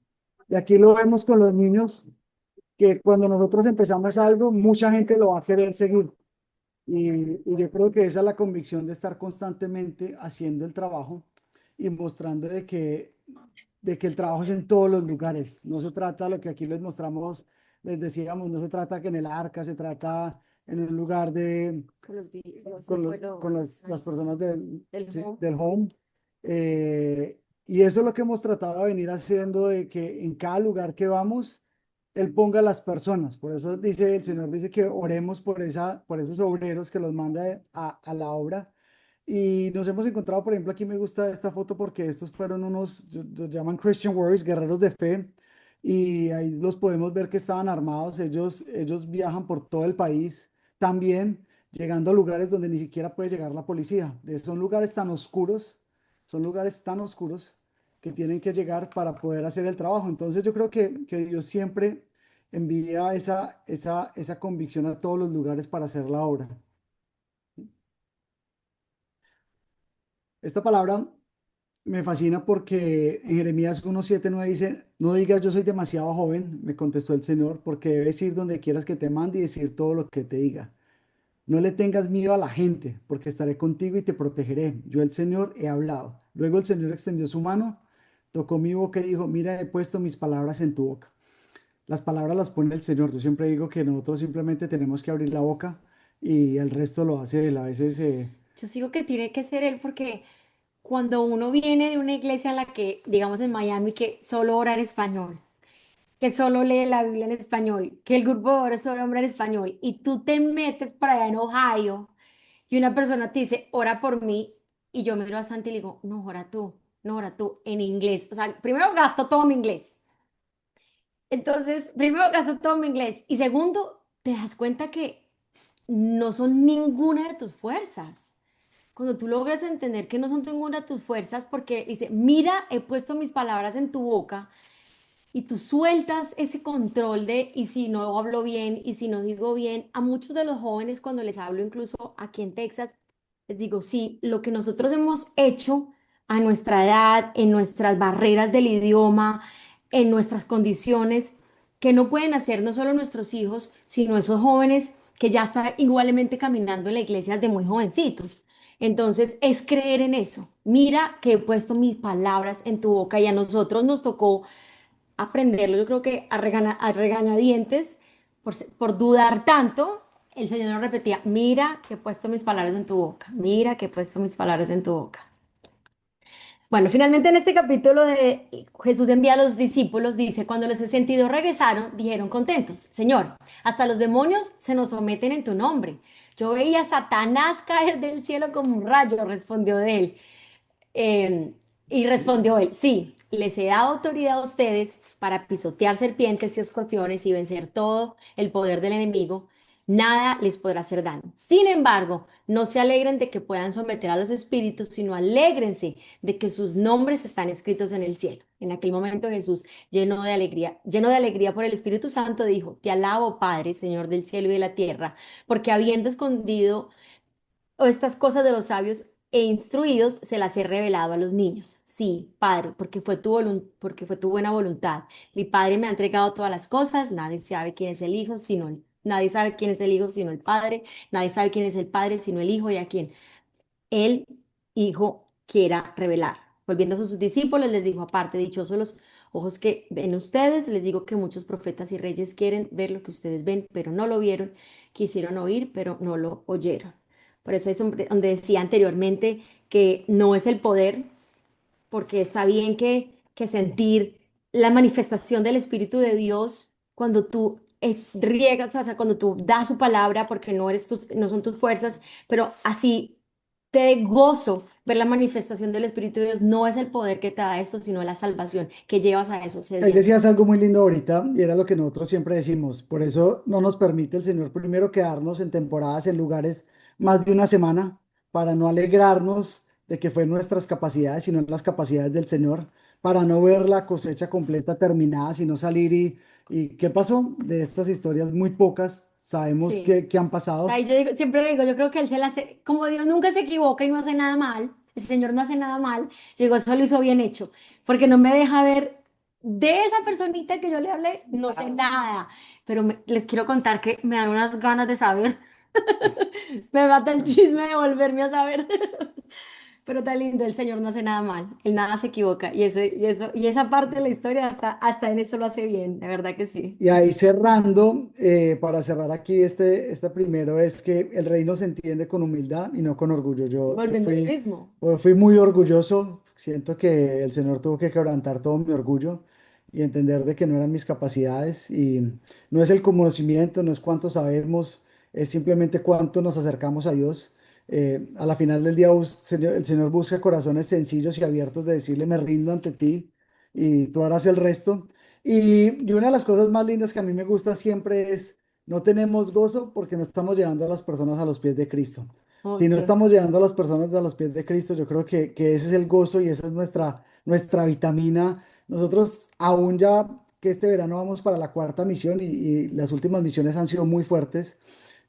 aquí lo vemos con los niños que cuando nosotros empezamos algo, mucha gente lo va a querer seguir. Y yo creo que esa es la convicción de estar constantemente haciendo el trabajo y mostrando de que el trabajo es en todos los lugares. No se trata lo que aquí les mostramos, les decíamos, no se trata que en el arca, se trata en un lugar de, Con con las personas del sí, home. del home. Y eso es lo que hemos tratado de venir haciendo, de que en cada lugar que vamos, Él ponga a las personas. Por eso dice el Señor, dice que oremos por esos obreros que los manda a la obra. Y nos hemos encontrado, por ejemplo, aquí me gusta esta foto porque estos fueron unos, los llaman Christian Warriors, guerreros de fe. Y ahí los podemos ver que estaban armados. Ellos viajan por todo el país también, llegando a lugares donde ni siquiera puede llegar la policía. Son lugares tan oscuros que tienen que llegar para poder hacer el trabajo. Entonces yo creo que Dios siempre envía esa convicción a todos los lugares para hacer la obra. Esta palabra me fascina porque en Jeremías 1:7-9 dice, no digas yo soy demasiado joven, me contestó el Señor, porque debes ir donde quieras que te mande y decir todo lo que te diga. No le tengas miedo a la gente, porque estaré contigo y te protegeré. Yo el Señor he hablado. Luego el Señor extendió su mano, tocó mi boca y dijo, mira, he puesto mis palabras en tu boca. Las palabras las pone el Señor. Yo siempre digo que nosotros simplemente tenemos que abrir la boca y el resto lo hace Él. A veces, Yo sigo que tiene que ser él porque cuando uno viene de una iglesia en la que, digamos en Miami, que solo ora en español, que solo lee la Biblia en español, que el grupo de ora solo ora en español, y tú te metes para allá en Ohio y una persona te dice, ora por mí, y yo miro a Santi y le digo, no, ora tú, no, ora tú, en inglés. O sea, primero gasto todo mi inglés. Entonces, primero gasto todo mi inglés. Y segundo, te das cuenta que no son ninguna de tus fuerzas. Cuando tú logras entender que no son ninguna de tus fuerzas, porque dice, mira, he puesto mis palabras en tu boca, y tú sueltas ese control de, y si no hablo bien, y si no digo bien, a muchos de los jóvenes cuando les hablo, incluso aquí en Texas, les digo, sí, lo que nosotros hemos hecho a nuestra edad, en nuestras barreras del idioma, en nuestras condiciones, que no pueden hacer no solo nuestros hijos, sino esos jóvenes que ya están igualmente caminando en la iglesia desde muy jovencitos. Entonces, es creer en eso. Mira que he puesto mis palabras en tu boca y a nosotros nos tocó aprenderlo, yo creo que a regañadientes, por dudar tanto, el Señor nos repetía, mira que he puesto mis palabras en tu boca, mira que he puesto mis palabras en tu boca. Bueno, finalmente en este capítulo de Jesús envía a los discípulos, dice, cuando los 62 regresaron, dijeron contentos, Señor, hasta los demonios se nos someten en tu nombre. Yo veía a Satanás caer del cielo como un rayo, respondió de él. Eh, y respondió él, sí, les he dado autoridad a ustedes para pisotear serpientes y escorpiones y vencer todo el poder del enemigo. Nada les podrá hacer daño. Sin embargo, no se alegren de que puedan someter a los espíritus, sino alégrense de que sus nombres están escritos en el cielo. En aquel momento Jesús, lleno de alegría por el Espíritu Santo, dijo, te alabo, Padre, Señor del cielo y de la tierra, porque habiendo escondido o estas cosas de los sabios e instruidos se las he revelado a los niños. Sí, Padre, porque fue tu buena voluntad. Mi Padre me ha entregado todas las cosas, nadie sabe quién es el Hijo, nadie sabe quién es el Hijo sino el Padre, nadie sabe quién es el Padre sino el Hijo y a quien el Hijo quiera revelar. Volviendo a sus discípulos, les dijo aparte, dichosos los ojos que ven ustedes, les digo que muchos profetas y reyes quieren ver lo que ustedes ven, pero no lo vieron, quisieron oír, pero no lo oyeron. Por eso es donde decía anteriormente que no es el poder, porque está bien que sentir la manifestación del Espíritu de Dios cuando tú riegas, o sea, cuando tú das su palabra, porque no son tus fuerzas, pero así te dé gozo ver la manifestación del Espíritu de Dios. No es el poder que te da esto, sino la salvación que llevas a esos Ahí sedientos. decías algo muy lindo ahorita y era lo que nosotros siempre decimos. Por eso no nos permite el Señor primero quedarnos en temporadas, en lugares más de una semana, para no alegrarnos de que fue nuestras capacidades, sino en las capacidades del Señor, para no ver la cosecha completa terminada, sino salir y ¿qué pasó? De estas historias muy pocas sabemos Sí. que han pasado. Ahí siempre digo, yo creo que él se la hace, como Dios nunca se equivoca y no hace nada mal, el Señor no hace nada mal, yo digo, eso lo hizo bien hecho, porque no me deja ver de esa personita que yo le hablé, no sé nada, pero les quiero contar que me dan unas ganas de saber, me mata el chisme de volverme a saber, pero está lindo, el Señor no hace nada mal, él nada se equivoca, y esa parte de la historia hasta en eso lo hace bien, de verdad que sí, Y ahí cerrando, para cerrar aquí este primero, es que el reino se entiende con humildad y no con orgullo. Yo volviendo al fui, mismo. fui muy orgulloso, siento que el Señor tuvo que quebrantar todo mi orgullo y entender de que no eran mis capacidades y no es el conocimiento, no es cuánto sabemos, es simplemente cuánto nos acercamos a Dios. A la final del día, el Señor busca corazones sencillos y abiertos de decirle, me rindo ante ti y tú harás el resto. Y una de las cosas más lindas que a mí me gusta siempre es, no tenemos gozo porque no estamos llevando a las personas a los pies de Cristo. Oh, Si no sí. estamos llevando a las personas a los pies de Cristo, yo creo que ese es el gozo y esa es nuestra vitamina. Nosotros aún ya que este verano vamos para la cuarta misión y las últimas misiones han sido muy fuertes.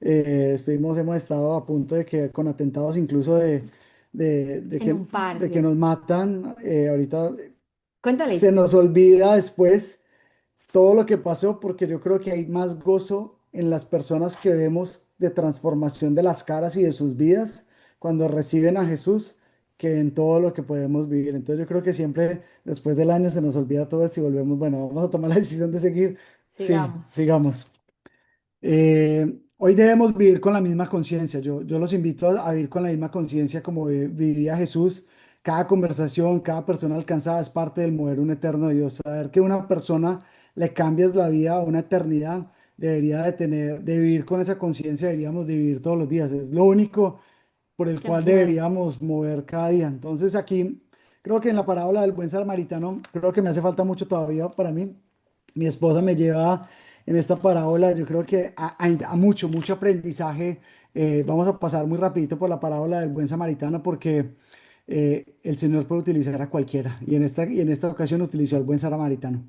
Hemos estado a punto de que con atentados incluso En un par, de que sí. nos matan. Ahorita se Cuéntales. nos olvida después todo lo que pasó, porque yo creo que hay más gozo en las personas que vemos de transformación de las caras y de sus vidas cuando reciben a Jesús que en todo lo que podemos vivir. Entonces yo creo que siempre después del año se nos olvida todo esto y volvemos, bueno, vamos a tomar la decisión de seguir. Sí, Sigamos. sigamos. Hoy debemos vivir con la misma conciencia. Yo los invito a vivir con la misma conciencia como vivía Jesús. Cada conversación, cada persona alcanzada es parte del mover un eterno de Dios. Saber que una persona le cambias la vida a una eternidad, debería de vivir con esa conciencia, deberíamos de vivir todos los días. Es lo único por el Que nos cual mueve. deberíamos mover cada día. Entonces aquí, creo que en la parábola del buen samaritano, creo que me hace falta mucho todavía para mí. Mi esposa me lleva en esta parábola, yo creo que a mucho aprendizaje. Vamos a pasar muy rapidito por la parábola del buen samaritano porque el Señor puede utilizar a cualquiera y en esta ocasión utilizó al buen samaritano.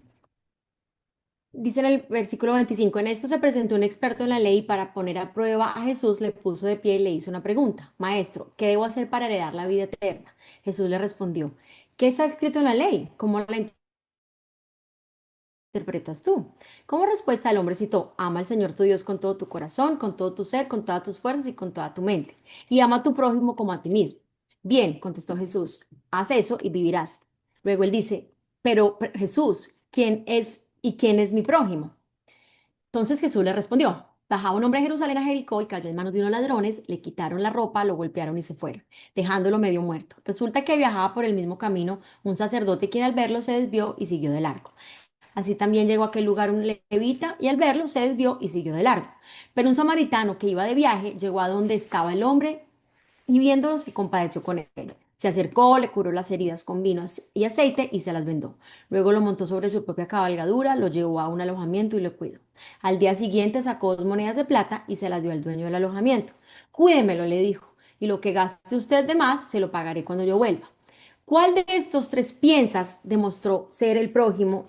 Dice en el versículo 25, en esto se presentó un experto en la ley y para poner a prueba a Jesús le puso de pie y le hizo una pregunta. Maestro, ¿qué debo hacer para heredar la vida eterna? Jesús le respondió, ¿qué está escrito en la ley? ¿Cómo la interpretas tú? Como respuesta el hombre citó, ama al Señor tu Dios con todo tu corazón, con todo tu ser, con todas tus fuerzas y con toda tu mente. Y ama a tu prójimo como a ti mismo. Bien, contestó Jesús, haz eso y vivirás. Luego él dice, pero Jesús, ¿quién es y quién es mi prójimo? Entonces Jesús le respondió, bajaba un hombre a Jerusalén a Jericó y cayó en manos de unos ladrones, le quitaron la ropa, lo golpearon y se fueron, dejándolo medio muerto. Resulta que viajaba por el mismo camino un sacerdote quien al verlo se desvió y siguió de largo. Así también llegó a aquel lugar un levita y al verlo se desvió y siguió de largo. Pero un samaritano que iba de viaje llegó a donde estaba el hombre y viéndolo se compadeció con él. Se acercó, le curó las heridas con vino y aceite y se las vendó. Luego lo montó sobre su propia cabalgadura, lo llevó a un alojamiento y lo cuidó. Al día siguiente sacó 2 monedas de plata y se las dio al dueño del alojamiento. Cuídemelo, le dijo, y lo que gaste usted de más se lo pagaré cuando yo vuelva. ¿Cuál de estos tres piensas demostró ser el prójimo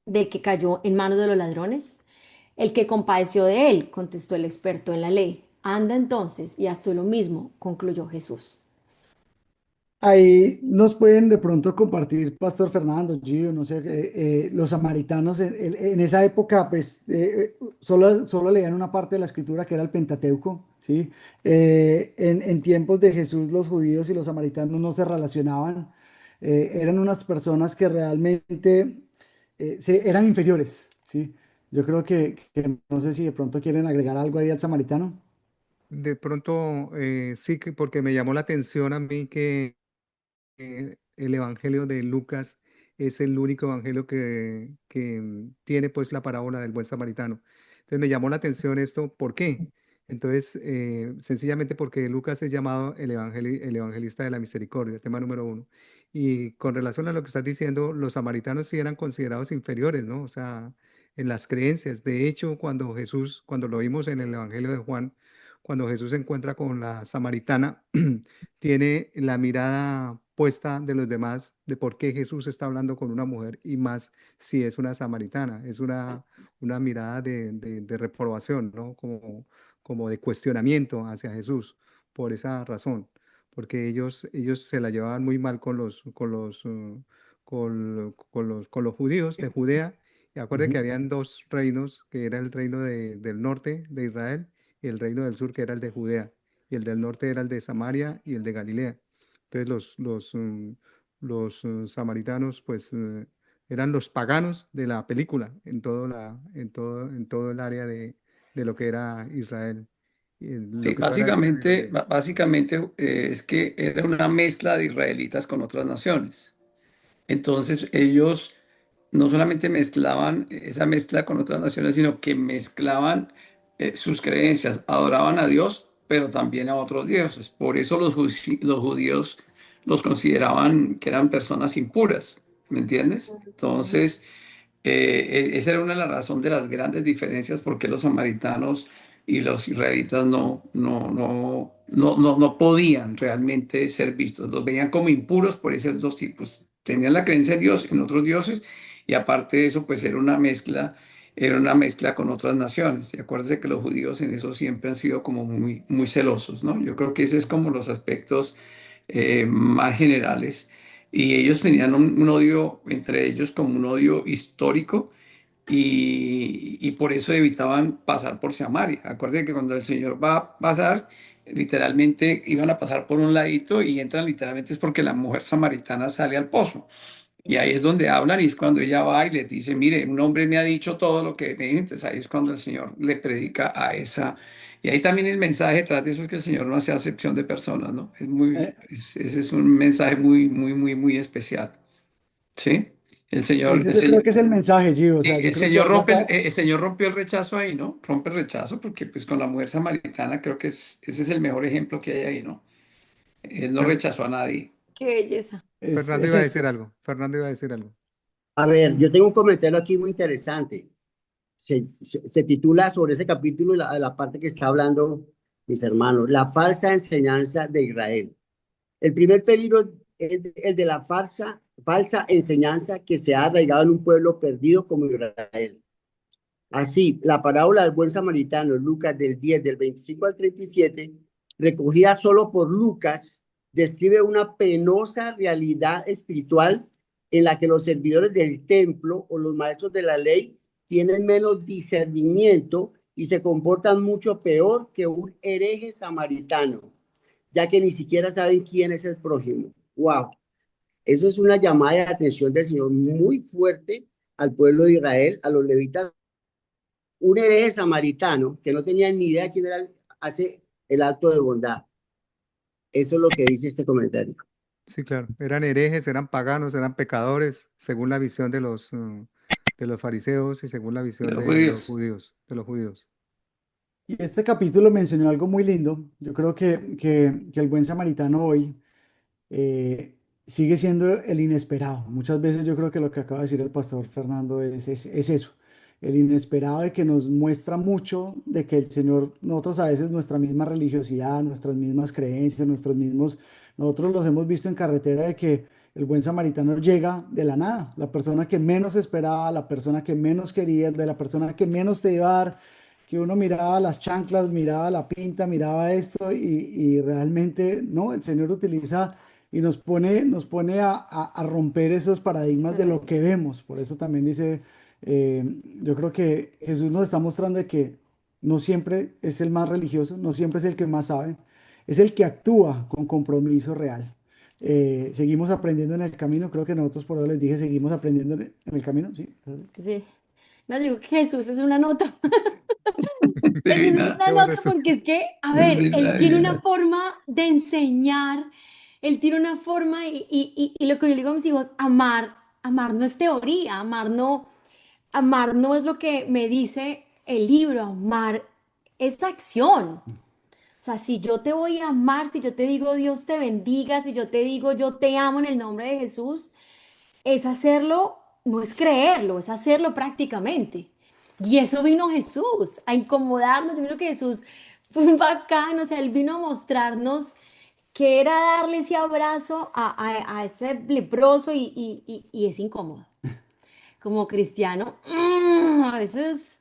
del que cayó en manos de los ladrones? El que compadeció de él, contestó el experto en la ley. Anda entonces y haz tú lo mismo, concluyó Jesús. Ahí nos pueden de pronto compartir, Pastor Fernando, Gio, no sé, los samaritanos en esa época, pues solo leían una parte de la escritura que era el Pentateuco, ¿sí? En tiempos de Jesús, los judíos y los samaritanos no se relacionaban, eran unas personas que realmente eran inferiores, ¿sí? Yo creo que no sé si de pronto quieren agregar algo ahí al samaritano. De pronto, sí, porque me llamó la atención a mí que el Evangelio de Lucas es el único evangelio que tiene pues la parábola del buen samaritano. Entonces me llamó la atención esto, ¿por qué? Entonces, sencillamente porque Lucas es llamado el evangelista de la misericordia, tema número uno. Y con relación a lo que estás diciendo, los samaritanos sí eran considerados inferiores, ¿no? O sea, en las creencias. De hecho, cuando lo vimos en el Evangelio de Juan, cuando Jesús se encuentra con la samaritana, tiene la mirada puesta de los demás de por qué Jesús está hablando con una mujer y más si es una samaritana. Es una mirada de reprobación, ¿no? Como de cuestionamiento hacia Jesús por esa razón, porque ellos se la llevaban muy mal con los judíos de Judea. Y acuérdense que Ujú. habían dos reinos, que era el reino del norte de Israel y el reino del sur, que era el de Judea, y el del norte era el de Samaria y el de Galilea. Entonces los samaritanos pues eran los paganos de la película en todo el área de lo que era Israel, y en lo Sí, que todo era el reino de básicamente, Israel. básicamente es que era una mezcla de israelitas con otras naciones. Entonces ellos no solamente mezclaban esa mezcla con otras naciones, sino que mezclaban sus creencias, adoraban a Dios, pero también a otros dioses. Por eso los judíos los consideraban que eran personas impuras, ¿me entiendes? Entonces, esa era una de las razones de las grandes diferencias porque los samaritanos y los israelitas no podían realmente ser vistos. Los veían como impuros por esos dos tipos. Tenían la creencia en Dios, en otros dioses, y aparte de eso, pues era una mezcla con otras naciones. Y acuérdense que los judíos en eso siempre han sido como muy, muy celosos, ¿no? Yo creo que ese es como los aspectos más generales y ellos tenían un odio entre ellos como un odio histórico y por eso evitaban pasar por Samaria. Acuérdense que cuando el Señor va a pasar, literalmente iban a pasar por un ladito y entran literalmente es porque la mujer samaritana sale al pozo. Y ahí es donde hablan y es cuando ella va y les dice, mire, un hombre me ha dicho todo lo que me dijo. Entonces ahí es cuando el Señor le predica a esa. Y ahí también el mensaje detrás de eso es que el Señor no hace acepción de personas, ¿no? Eh, Ese es un mensaje muy, muy, muy, muy especial. ¿Sí? El Señor, Ese yo creo que es el mensaje, Gio. O sea, yo el creo que Señor algo rompe, acá. el Señor rompió el rechazo ahí, ¿no? Rompe el rechazo porque pues con la mujer samaritana creo que ese es el mejor ejemplo que hay ahí, ¿no? Él no Fer- rechazó a nadie. Qué belleza. Fernando Es iba a decir esto. algo. Fernando iba a decir algo. A ver, yo tengo un comentario aquí muy interesante. Se titula sobre ese capítulo, la parte que está hablando mis hermanos, la falsa enseñanza de Israel. El primer peligro es el de la falsa enseñanza que se ha arraigado en un pueblo perdido como Israel. Así, la parábola del buen samaritano, Lucas del 10, del 25 al 37, recogida solo por Lucas, describe una penosa realidad espiritual en la que los servidores del templo o los maestros de la ley tienen menos discernimiento y se comportan mucho peor que un hereje samaritano, ya que ni siquiera saben quién es el prójimo. ¡Wow! Eso es una llamada de atención del Señor muy fuerte al pueblo de Israel, a los levitas. Un hereje samaritano que no tenía ni idea de quién era, hace el acto de bondad. Eso es lo que dice este comentario. Sí, claro. Eran herejes, eran paganos, eran pecadores, según la visión de los fariseos y según la de visión los de los judíos. judíos, de los judíos. Y este capítulo me enseñó algo muy lindo. Yo creo que el buen samaritano hoy eh, sigue siendo el inesperado. Muchas veces yo creo que lo que acaba de decir el pastor Fernando es eso, el inesperado de que nos muestra mucho de que el Señor, nosotros a veces nuestra misma religiosidad, nuestras mismas creencias, nosotros los hemos visto en carretera de que el buen samaritano llega de la nada, la persona que menos esperaba, la persona que menos querías, de la persona que menos te iba a dar, que uno miraba las chanclas, miraba la pinta, miraba esto y realmente, no, el Señor utiliza y nos pone a romper esos paradigmas de lo que vemos. Por eso también dice, eh, yo creo que Jesús nos está mostrando de que no siempre es el más religioso, no siempre es el que más sabe, es el que actúa con compromiso real. Seguimos aprendiendo en el camino, creo que nosotros por ahora les dije, seguimos aprendiendo en el camino, ¿sí? Sí. No digo que Jesús es una nota. Jesús es Divina, una Qué buen nota resumen. porque es que, a ver, divina, él tiene una divina. forma de enseñar, él tiene una forma y lo que yo le digo a mis hijos, amar no es teoría, amar no es lo que me dice el libro, amar es acción. O sea, si yo te voy a amar, si yo te digo Dios te bendiga, si yo te digo yo te amo en el nombre de Jesús, es hacerlo, no es creerlo, es hacerlo prácticamente. Y eso vino Jesús, a incomodarnos. Yo creo que Jesús fue un bacano, o sea, él vino a mostrarnos que era darle ese abrazo a ese leproso y es incómodo. Como cristiano, a veces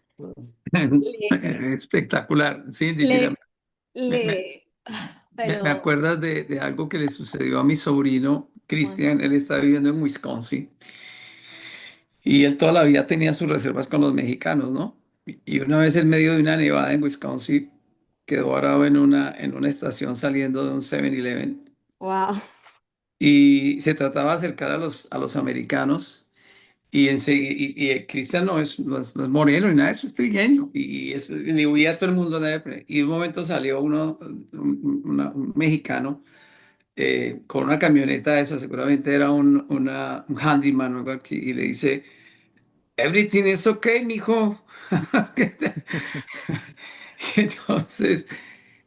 le, Espectacular. Cindy, mira, le, me pero, acuerdas de algo que le sucedió a mi sobrino bueno, Cristian. Él está viviendo en Wisconsin y él toda la vida tenía sus reservas con los mexicanos, ¿no? Y una vez en medio de una nevada en Wisconsin quedó varado en una estación saliendo de un 7-Eleven wow, y se trataba de acercar a los americanos. Cristian no es moreno ni nada, eso es trigueño. Le huía a todo el mundo. Y de un momento salió un mexicano con una camioneta de esa, seguramente era un handyman o algo aquí, y le dice, Everything is okay, mijo. Y entonces,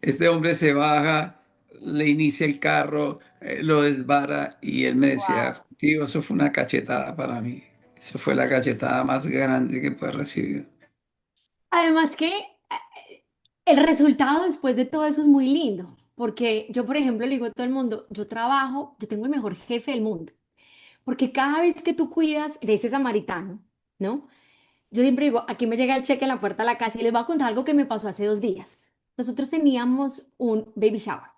este hombre se baja, le inicia el carro, lo desvara y él me decía, wow. tío, eso fue una cachetada para mí. Eso fue la cachetada más grande que pude recibir. Además que el resultado después de todo eso es muy lindo, porque yo, por ejemplo, le digo a todo el mundo, yo trabajo, yo tengo el mejor jefe del mundo, porque cada vez que tú cuidas de ese samaritano, ¿no? Yo siempre digo, aquí me llega el cheque en la puerta de la casa y les voy a contar algo que me pasó hace 2 días. Nosotros teníamos un baby shower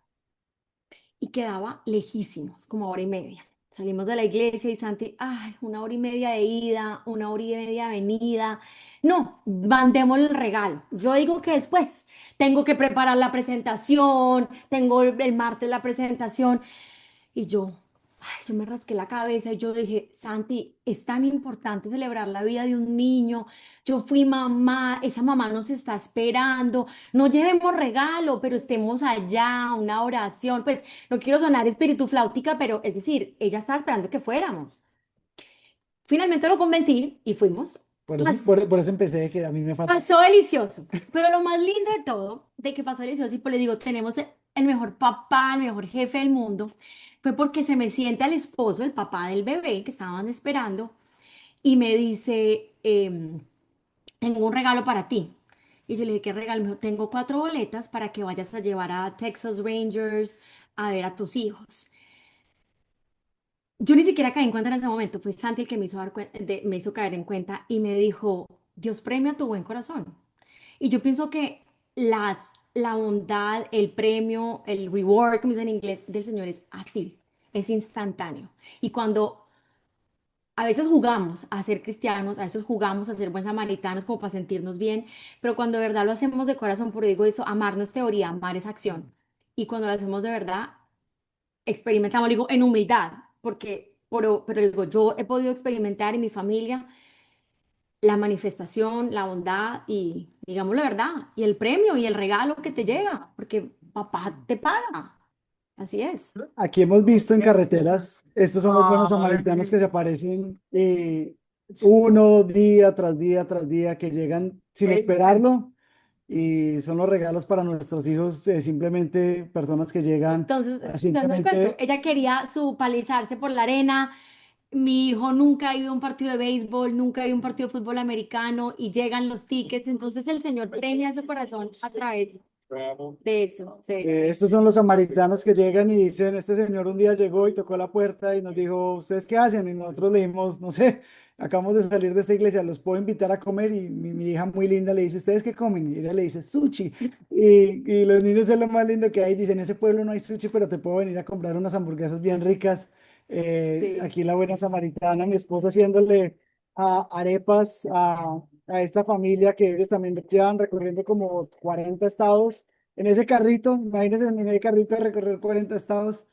y quedaba lejísimos, como hora y media. Salimos de la iglesia y Santi, ay, 1 hora y media de ida, 1 hora y media de venida. No, mandemos el regalo. Yo digo que después tengo que preparar la presentación, tengo el martes la presentación. Y yo me rasqué la cabeza y yo dije, Santi, es tan importante celebrar la vida de un niño. Yo fui mamá, esa mamá nos está esperando. No llevemos regalo, pero estemos allá, una oración. Pues no quiero sonar espíritu flautica, pero es decir, ella estaba esperando que fuéramos. Finalmente lo convencí y fuimos. Por eso empecé que a mí me falta. Pasó delicioso, pero lo más lindo de todo, de que pasó delicioso, y pues le digo, tenemos el mejor papá, el mejor jefe del mundo, fue porque se me sienta el esposo, el papá del bebé que estaban esperando, y me dice, tengo un regalo para ti. Y yo le dije, ¿qué regalo? Me dijo, tengo 4 boletas para que vayas a llevar a Texas Rangers a ver a tus hijos. Yo ni siquiera caí en cuenta en ese momento, fue Santi el que me hizo, me hizo caer en cuenta y me dijo, Dios premia tu buen corazón. Y yo pienso que las, la bondad, el premio, el reward, como dicen en inglés, del Señor es así, es instantáneo. Y cuando a veces jugamos a ser cristianos, a veces jugamos a ser buen samaritanos como para sentirnos bien, pero cuando de verdad lo hacemos de corazón, por digo eso, amar no es teoría, amar es acción. Y cuando lo hacemos de verdad, experimentamos, digo, en humildad, porque, pero digo, yo he podido experimentar en mi familia la manifestación, la bondad y, digamos la verdad, y el premio y el regalo que te llega, porque papá te paga. Así es. Aquí hemos visto en carreteras, estos son los buenos samaritanos que se aparecen uno día tras día tras día, que llegan sin esperarlo y son los regalos para nuestros hijos, simplemente personas que llegan Entonces, a dando el cuento, simplemente. ella quería su palizarse por la arena. Mi hijo nunca ha ido a un partido de béisbol, nunca ha ido a un partido de fútbol americano y llegan los tickets. Entonces el Señor premia su corazón a través de eso. Sí. Estos son los samaritanos que llegan y dicen, este señor un día llegó y tocó la puerta y nos dijo, ¿ustedes qué hacen? Y nosotros le dijimos, no sé, acabamos de salir de esta iglesia, los puedo invitar a comer. Y mi hija muy linda le dice, ¿ustedes qué comen? Y ella le dice, sushi. Y los niños es lo más lindo que hay, dicen, en ese pueblo no hay sushi, pero te puedo venir a comprar unas hamburguesas bien ricas. Sí. Aquí la buena samaritana, mi esposa haciéndole arepas a esta familia que ellos también llevan recorriendo como 40 estados en ese carrito. Imagínense en ese carrito de recorrer 40 estados.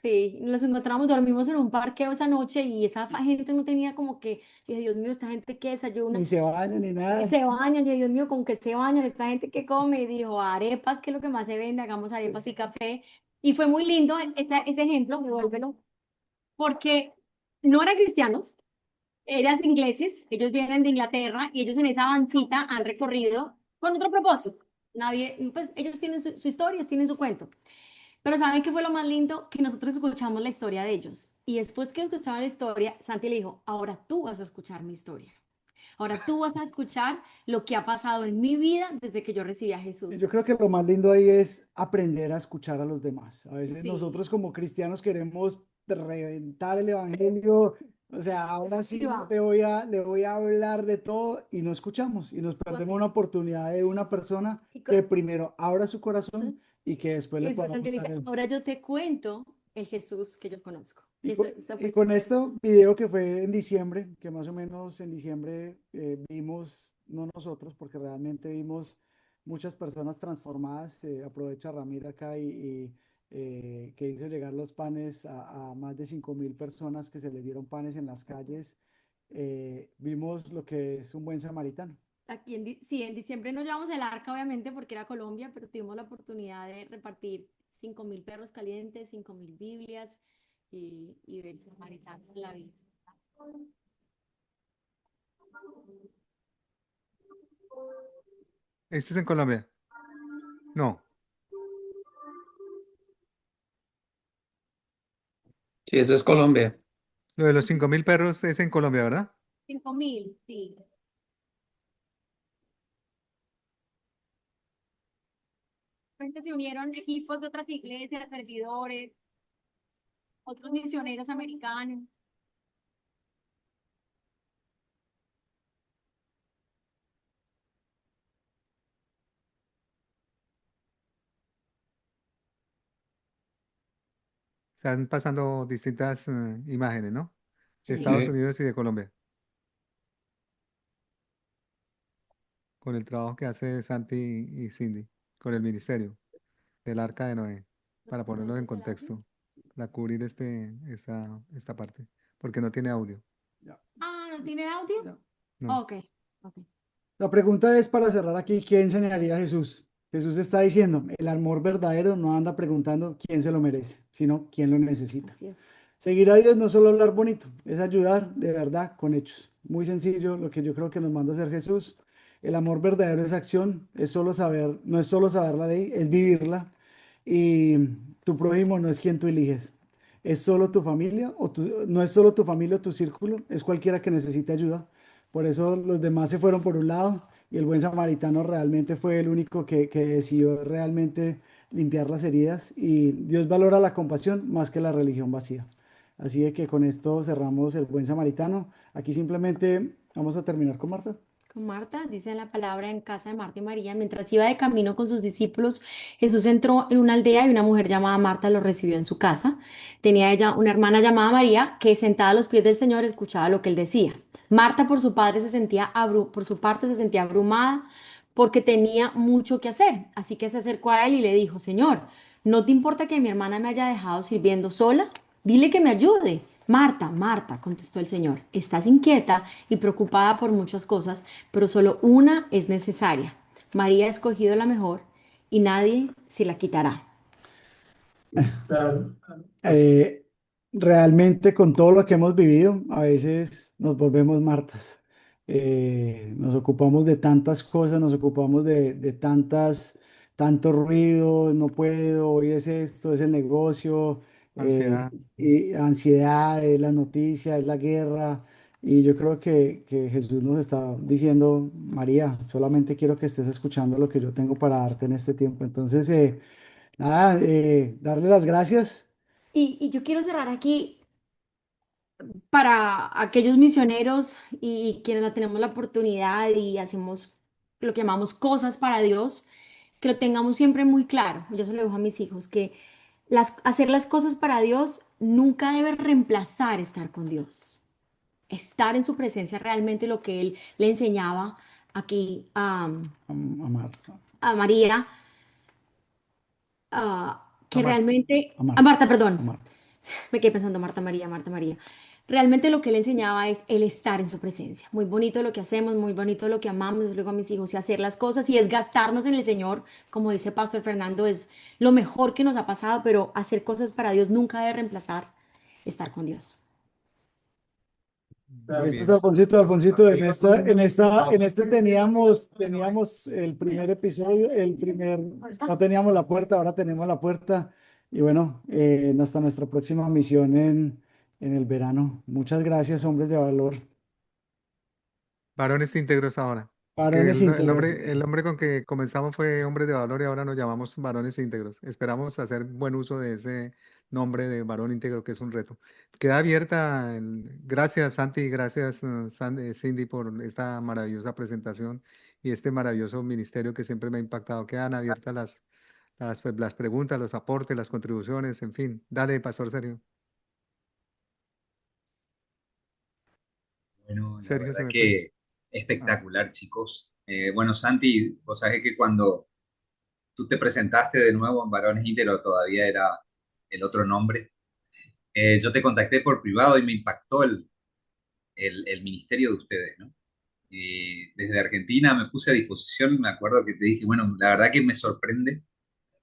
Sí, nos encontramos, dormimos en un parqueo esa noche y esa gente no tenía como que, yo dije, Dios mío, esta gente que desayuna, Ni se bañan ni y nada. se bañan, yo dije, Dios mío, como que se bañan, esta gente que come, y dijo, arepas, que es lo que más se vende, hagamos arepas y café. Y fue muy lindo ese ejemplo, devuélvelo, porque no eran cristianos, eran ingleses, ellos vienen de Inglaterra y ellos en esa avancita han recorrido con otro propósito. Nadie, pues ellos tienen su historia, ellos tienen su cuento. Pero ¿saben qué fue lo más lindo? Que nosotros escuchamos la historia de ellos. Y después que escuchaban la historia, Santi le dijo, ahora tú vas a escuchar mi historia. Ahora tú vas a escuchar lo que ha pasado en mi vida desde que yo recibí a Jesús. Yo creo que lo más lindo ahí es aprender a escuchar a los demás. A veces Sí. nosotros como cristianos queremos reventar el evangelio. O sea, ahora sí le voy a hablar de todo y no escuchamos y nos perdemos una oportunidad de una persona Y, que primero abra su corazón sí. y que después Y le después podamos Santi le dar dice, el. ahora yo te cuento el Jesús que yo conozco. Y Esa y fue con súper. este video que fue en diciembre, que más o menos en diciembre vimos, no nosotros, porque realmente vimos muchas personas transformadas. Aprovecha Ramiro acá que hizo llegar los panes a más de 5.000 personas que se les dieron panes en las calles. Vimos lo que es un buen samaritano. Aquí sí, en diciembre nos llevamos el arca, obviamente, porque era Colombia, pero tuvimos la oportunidad de repartir 5.000 perros calientes, 5.000 Biblias y ver samaritanos en la vida. ¿Esto es en Colombia? No. Sí, eso es Colombia. Lo de los 5.000 perros es en Colombia, ¿verdad? 5.000, sí. Entonces se unieron equipos de otras iglesias, servidores, otros misioneros americanos. Están pasando distintas imágenes, ¿no? De Sí. Estados Sí. Unidos y de Colombia, con el trabajo que hace Santi y Cindy, con el ministerio del Arca de Noé, para ponerlo en contexto, para cubrir esta parte, porque no tiene audio, Ya, Ah, ¿no tiene audio? ya. ¿no? Ok, ok. La pregunta es para cerrar aquí, ¿qué enseñaría Jesús? Jesús está diciendo, el amor verdadero no anda preguntando quién se lo merece, sino quién lo necesita. Así es. Seguir a Dios no es solo hablar bonito, es ayudar de verdad con hechos. Muy sencillo lo que yo creo que nos manda a hacer Jesús. El amor verdadero es acción, es solo saber, no es solo saber la ley, es vivirla. Y tu prójimo no es quien tú eliges, es solo tu familia no es solo tu familia o tu círculo, es cualquiera que necesite ayuda. Por eso los demás se fueron por un lado y el buen samaritano realmente fue el único que decidió realmente limpiar las heridas, y Dios valora la compasión más que la religión vacía. Así de que con esto cerramos el buen samaritano. Aquí simplemente vamos a terminar con Marta. Con Marta, dice la palabra en casa de Marta y María, mientras iba de camino con sus discípulos, Jesús entró en una aldea y una mujer llamada Marta lo recibió en su casa. Tenía ella una hermana llamada María que sentada a los pies del Señor escuchaba lo que él decía. Marta por su parte se sentía abrumada porque tenía mucho que hacer, así que se acercó a él y le dijo, Señor, ¿no te importa que mi hermana me haya dejado sirviendo sola? Dile que me ayude. Marta, Marta, contestó el Señor, estás inquieta y preocupada por muchas cosas, pero solo una es necesaria. María ha escogido la mejor y nadie se la quitará. Eh, Realmente con todo lo que hemos vivido, a veces nos volvemos Martas. Nos ocupamos de tantas cosas, nos ocupamos de tanto ruido, no puedo, hoy es esto, es el negocio, Ansiedad. y ansiedad, es la noticia, es la guerra. Y yo creo que Jesús nos está diciendo, María, solamente quiero que estés escuchando lo que yo tengo para darte en este tiempo. Entonces, nada, darle las gracias. Y yo quiero cerrar aquí para aquellos misioneros y quienes la tenemos la oportunidad y hacemos lo que llamamos cosas para Dios, que lo tengamos siempre muy claro. Yo se lo digo a mis hijos, que hacer las cosas para Dios nunca debe reemplazar estar con Dios. Estar en su presencia realmente lo que Él le enseñaba aquí A Marta, a María, a que Marta, realmente, a a Marta, Marta, a perdón, Marta. me quedé pensando Marta María, Marta María. Realmente lo que él enseñaba es el estar en su presencia. Muy bonito lo que hacemos, muy bonito lo que amamos, yo le digo a mis hijos, y hacer las cosas y es gastarnos en el Señor, como dice Pastor Fernando, es lo mejor que nos ha pasado, pero hacer cosas para Dios nunca debe reemplazar estar con Dios. Muy Este es bien. Alfonsito, Alfonsito, en este teníamos el primer episodio, no teníamos la puerta, ahora tenemos la puerta. Y bueno, hasta nuestra próxima misión en el verano. Muchas gracias, hombres de valor. Varones íntegros ahora. Que Varones el íntegros. nombre con que comenzamos fue Hombres de Valor y ahora nos llamamos Varones Íntegros. Esperamos hacer buen uso de ese nombre de varón íntegro, que es un reto. Queda abierta. Gracias, Santi, gracias, Cindy, por esta maravillosa presentación y este maravilloso ministerio que siempre me ha impactado. Quedan abiertas las preguntas, los aportes, las contribuciones, en fin. Dale, Pastor Sergio. Bueno, la Sergio se verdad me fue. que Ah. espectacular, chicos. Bueno, Santi, vos sabés que cuando tú te presentaste de nuevo en Varones Íntegros todavía era el otro nombre. Yo te contacté por privado y me impactó el ministerio de ustedes, ¿no? Desde Argentina me puse a disposición, me acuerdo que te dije, bueno, la verdad que me sorprende,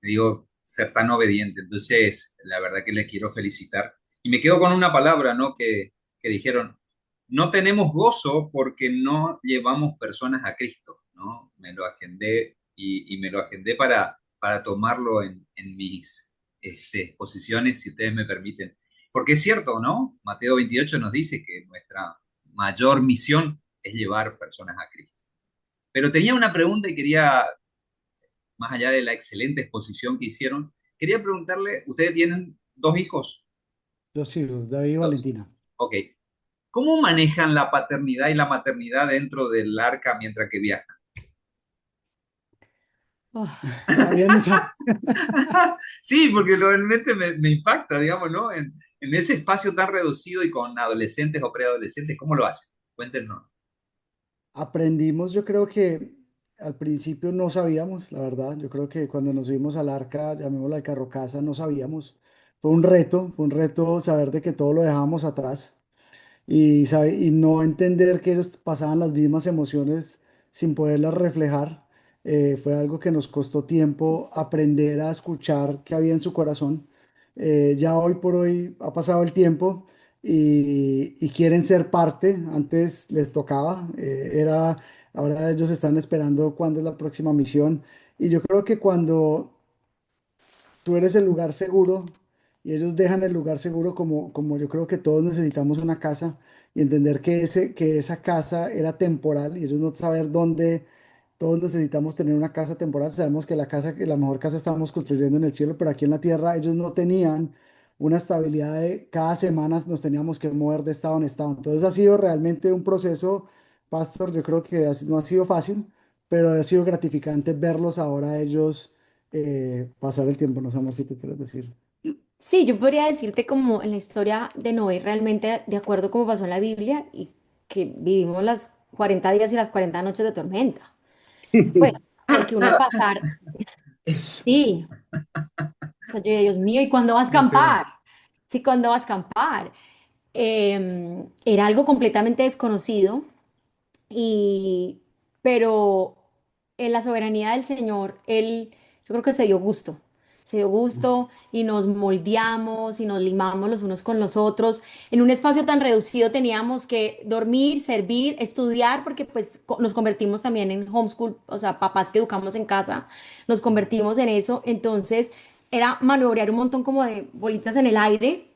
te digo, ser tan obediente. Entonces, la verdad que les quiero felicitar. Y me quedo con una palabra, ¿no? Que dijeron, no tenemos gozo porque no llevamos personas a Cristo, ¿no? Me lo agendé y me lo agendé para tomarlo en mis exposiciones, si ustedes me permiten. Porque es cierto, ¿no? Mateo 28 nos dice que nuestra mayor misión es llevar personas a Cristo. Pero tenía una pregunta y quería, más allá de la excelente exposición que hicieron, quería preguntarle, ¿ustedes tienen dos hijos? Los hijos, David y Dos. Valentina. Ok. ¿Cómo manejan la paternidad y la maternidad dentro del arca mientras que viajan? Oh, Sabían esa. Sí, porque realmente me impacta, digamos, ¿no? En ese espacio tan reducido y con adolescentes o preadolescentes, ¿cómo lo hacen? Cuéntenos. Aprendimos, yo creo que al principio no sabíamos, la verdad. Yo creo que cuando nos subimos al arca, llamémosla de carro casa, no sabíamos. Fue un reto saber de que todo lo dejábamos atrás y no entender que ellos pasaban las mismas emociones sin poderlas reflejar. Fue algo que nos costó tiempo aprender a escuchar qué había en su corazón. Ya hoy por hoy ha pasado el tiempo y quieren ser parte. Antes les tocaba, ahora ellos están esperando cuándo es la próxima misión. Y yo creo que cuando tú eres el lugar seguro y ellos dejan el lugar seguro como yo creo que todos necesitamos una casa y entender que esa casa era temporal y ellos no saber dónde, todos necesitamos tener una casa temporal. Sabemos que la mejor casa estábamos construyendo en el cielo, pero aquí en la tierra ellos no tenían una estabilidad de cada semana nos teníamos que mover de estado en estado. Entonces ha sido realmente un proceso Pastor, yo creo que no ha sido fácil, pero ha sido gratificante verlos ahora a ellos pasar el tiempo. No sé, amor, si te quieres decir. Sí, yo podría decirte como en la historia de Noé, realmente de acuerdo como pasó en la Biblia y que vivimos las 40 días y las 40 noches de tormenta. Pues, porque uno pasar, sí, o sea, yo dije, Dios mío, ¿y cuándo vas a Literal. acampar? Sí, ¿cuándo vas a acampar? Era algo completamente desconocido. Y, pero en la soberanía del Señor, Él, yo creo que se dio gusto y nos moldeamos y nos limamos los unos con los otros. En un espacio tan reducido teníamos que dormir, servir, estudiar, porque pues nos convertimos también en homeschool, o sea, papás que educamos en casa, nos convertimos en eso. Entonces era maniobrar un montón como de bolitas en el aire,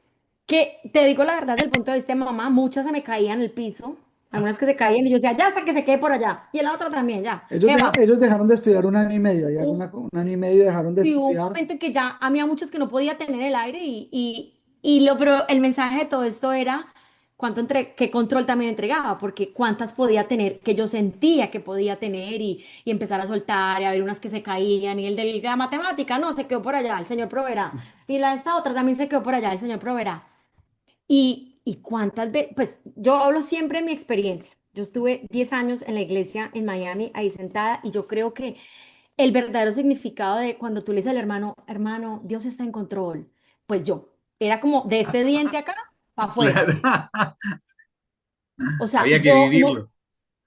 que te digo la verdad, desde el punto de vista de mamá, muchas se me caían en el piso. Algunas que se caían y yo decía, ya, hasta que se quede por allá. Y la otra también, ya. ¿Qué va? Ellos dejaron de estudiar un año y medio, un año y medio dejaron de Y hubo un estudiar. momento en que ya había muchas que no podía tener el aire pero el mensaje de todo esto era qué control también entregaba, porque cuántas podía tener, que yo sentía que podía tener y empezar a soltar y a ver unas que se caían y el de la matemática, no, se quedó por allá, el Señor proveerá. Y la de esta otra también se quedó por allá, el Señor proveerá. Y cuántas veces, pues yo hablo siempre de mi experiencia. Yo estuve 10 años en la iglesia en Miami, ahí sentada, y yo creo que el verdadero significado de cuando tú le dices al hermano, hermano, Dios está en control, pues yo, era como de este diente acá para afuera. Claro. O sea, Había que yo no, vivirlo.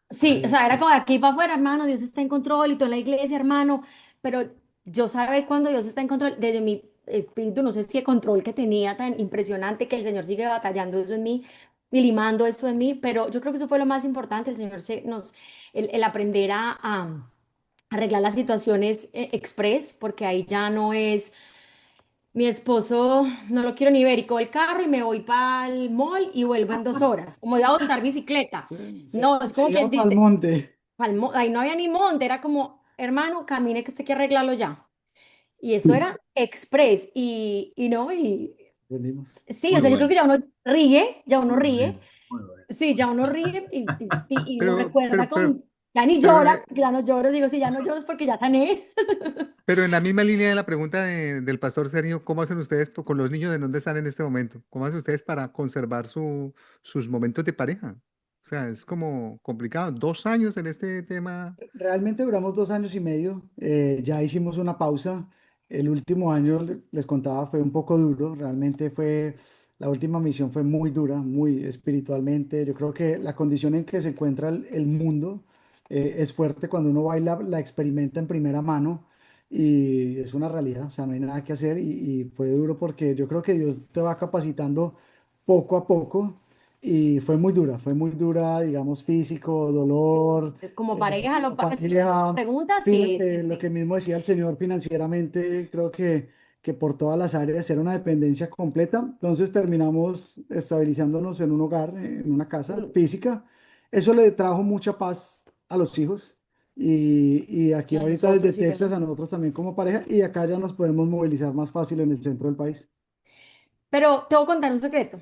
sí, o sea, era como de aquí para afuera, hermano, Dios está en control y tú en la iglesia, hermano, pero yo saber cuando Dios está en control, desde mi espíritu, no sé si el control que tenía tan impresionante que el Señor sigue batallando eso en mí y limando eso en mí, pero yo creo que eso fue lo más importante, el Señor el aprender a arreglar las situaciones express, porque ahí ya no es mi esposo, no lo quiero ni ver, y cojo el carro y me voy para el mall y vuelvo en 2 horas, como iba a montar bicicleta. No, es como Se iba quien para el dice, monte. ahí no había ni monte, era como, hermano, camine que usted quiere arreglarlo ya. Y eso era express, y no, y Venimos. sí, o Muy sea, yo creo bueno. que ya uno Muy ríe, bueno. Muy bueno. sí, ya uno ríe y lo Pero, recuerda ya ni pero, llora, porque ya no lloro, digo, sí, ya no lloro es porque ya sané. pero en la misma línea de la pregunta del pastor Sergio, ¿cómo hacen ustedes con los niños de dónde están en este momento? ¿Cómo hacen ustedes para conservar sus momentos de pareja? O sea, es como complicado. 2 años en este tema. Realmente duramos 2 años y medio. Ya hicimos una pausa. El último año, les contaba, fue un poco duro. Realmente la última misión fue muy dura, muy espiritualmente. Yo creo que la condición en que se encuentra el mundo es fuerte cuando uno va y la experimenta en primera mano y es una realidad. O sea, no hay nada que hacer y fue duro porque yo creo que Dios te va capacitando poco a poco. Y fue muy dura, digamos, físico, dolor, Como pareja, la respondiendo a tu pareja, pregunta, sí, sí, lo que sí. mismo decía el Señor financieramente, creo que por todas las áreas era una dependencia completa. Entonces terminamos estabilizándonos en un hogar, en una casa Mm, física. Eso le trajo mucha paz a los hijos. Y aquí y a ahorita desde nosotros, sí, Texas, ¿verdad? a nosotros también como pareja, y acá ya nos podemos movilizar más fácil en el centro del país. Pero te voy a contar un secreto.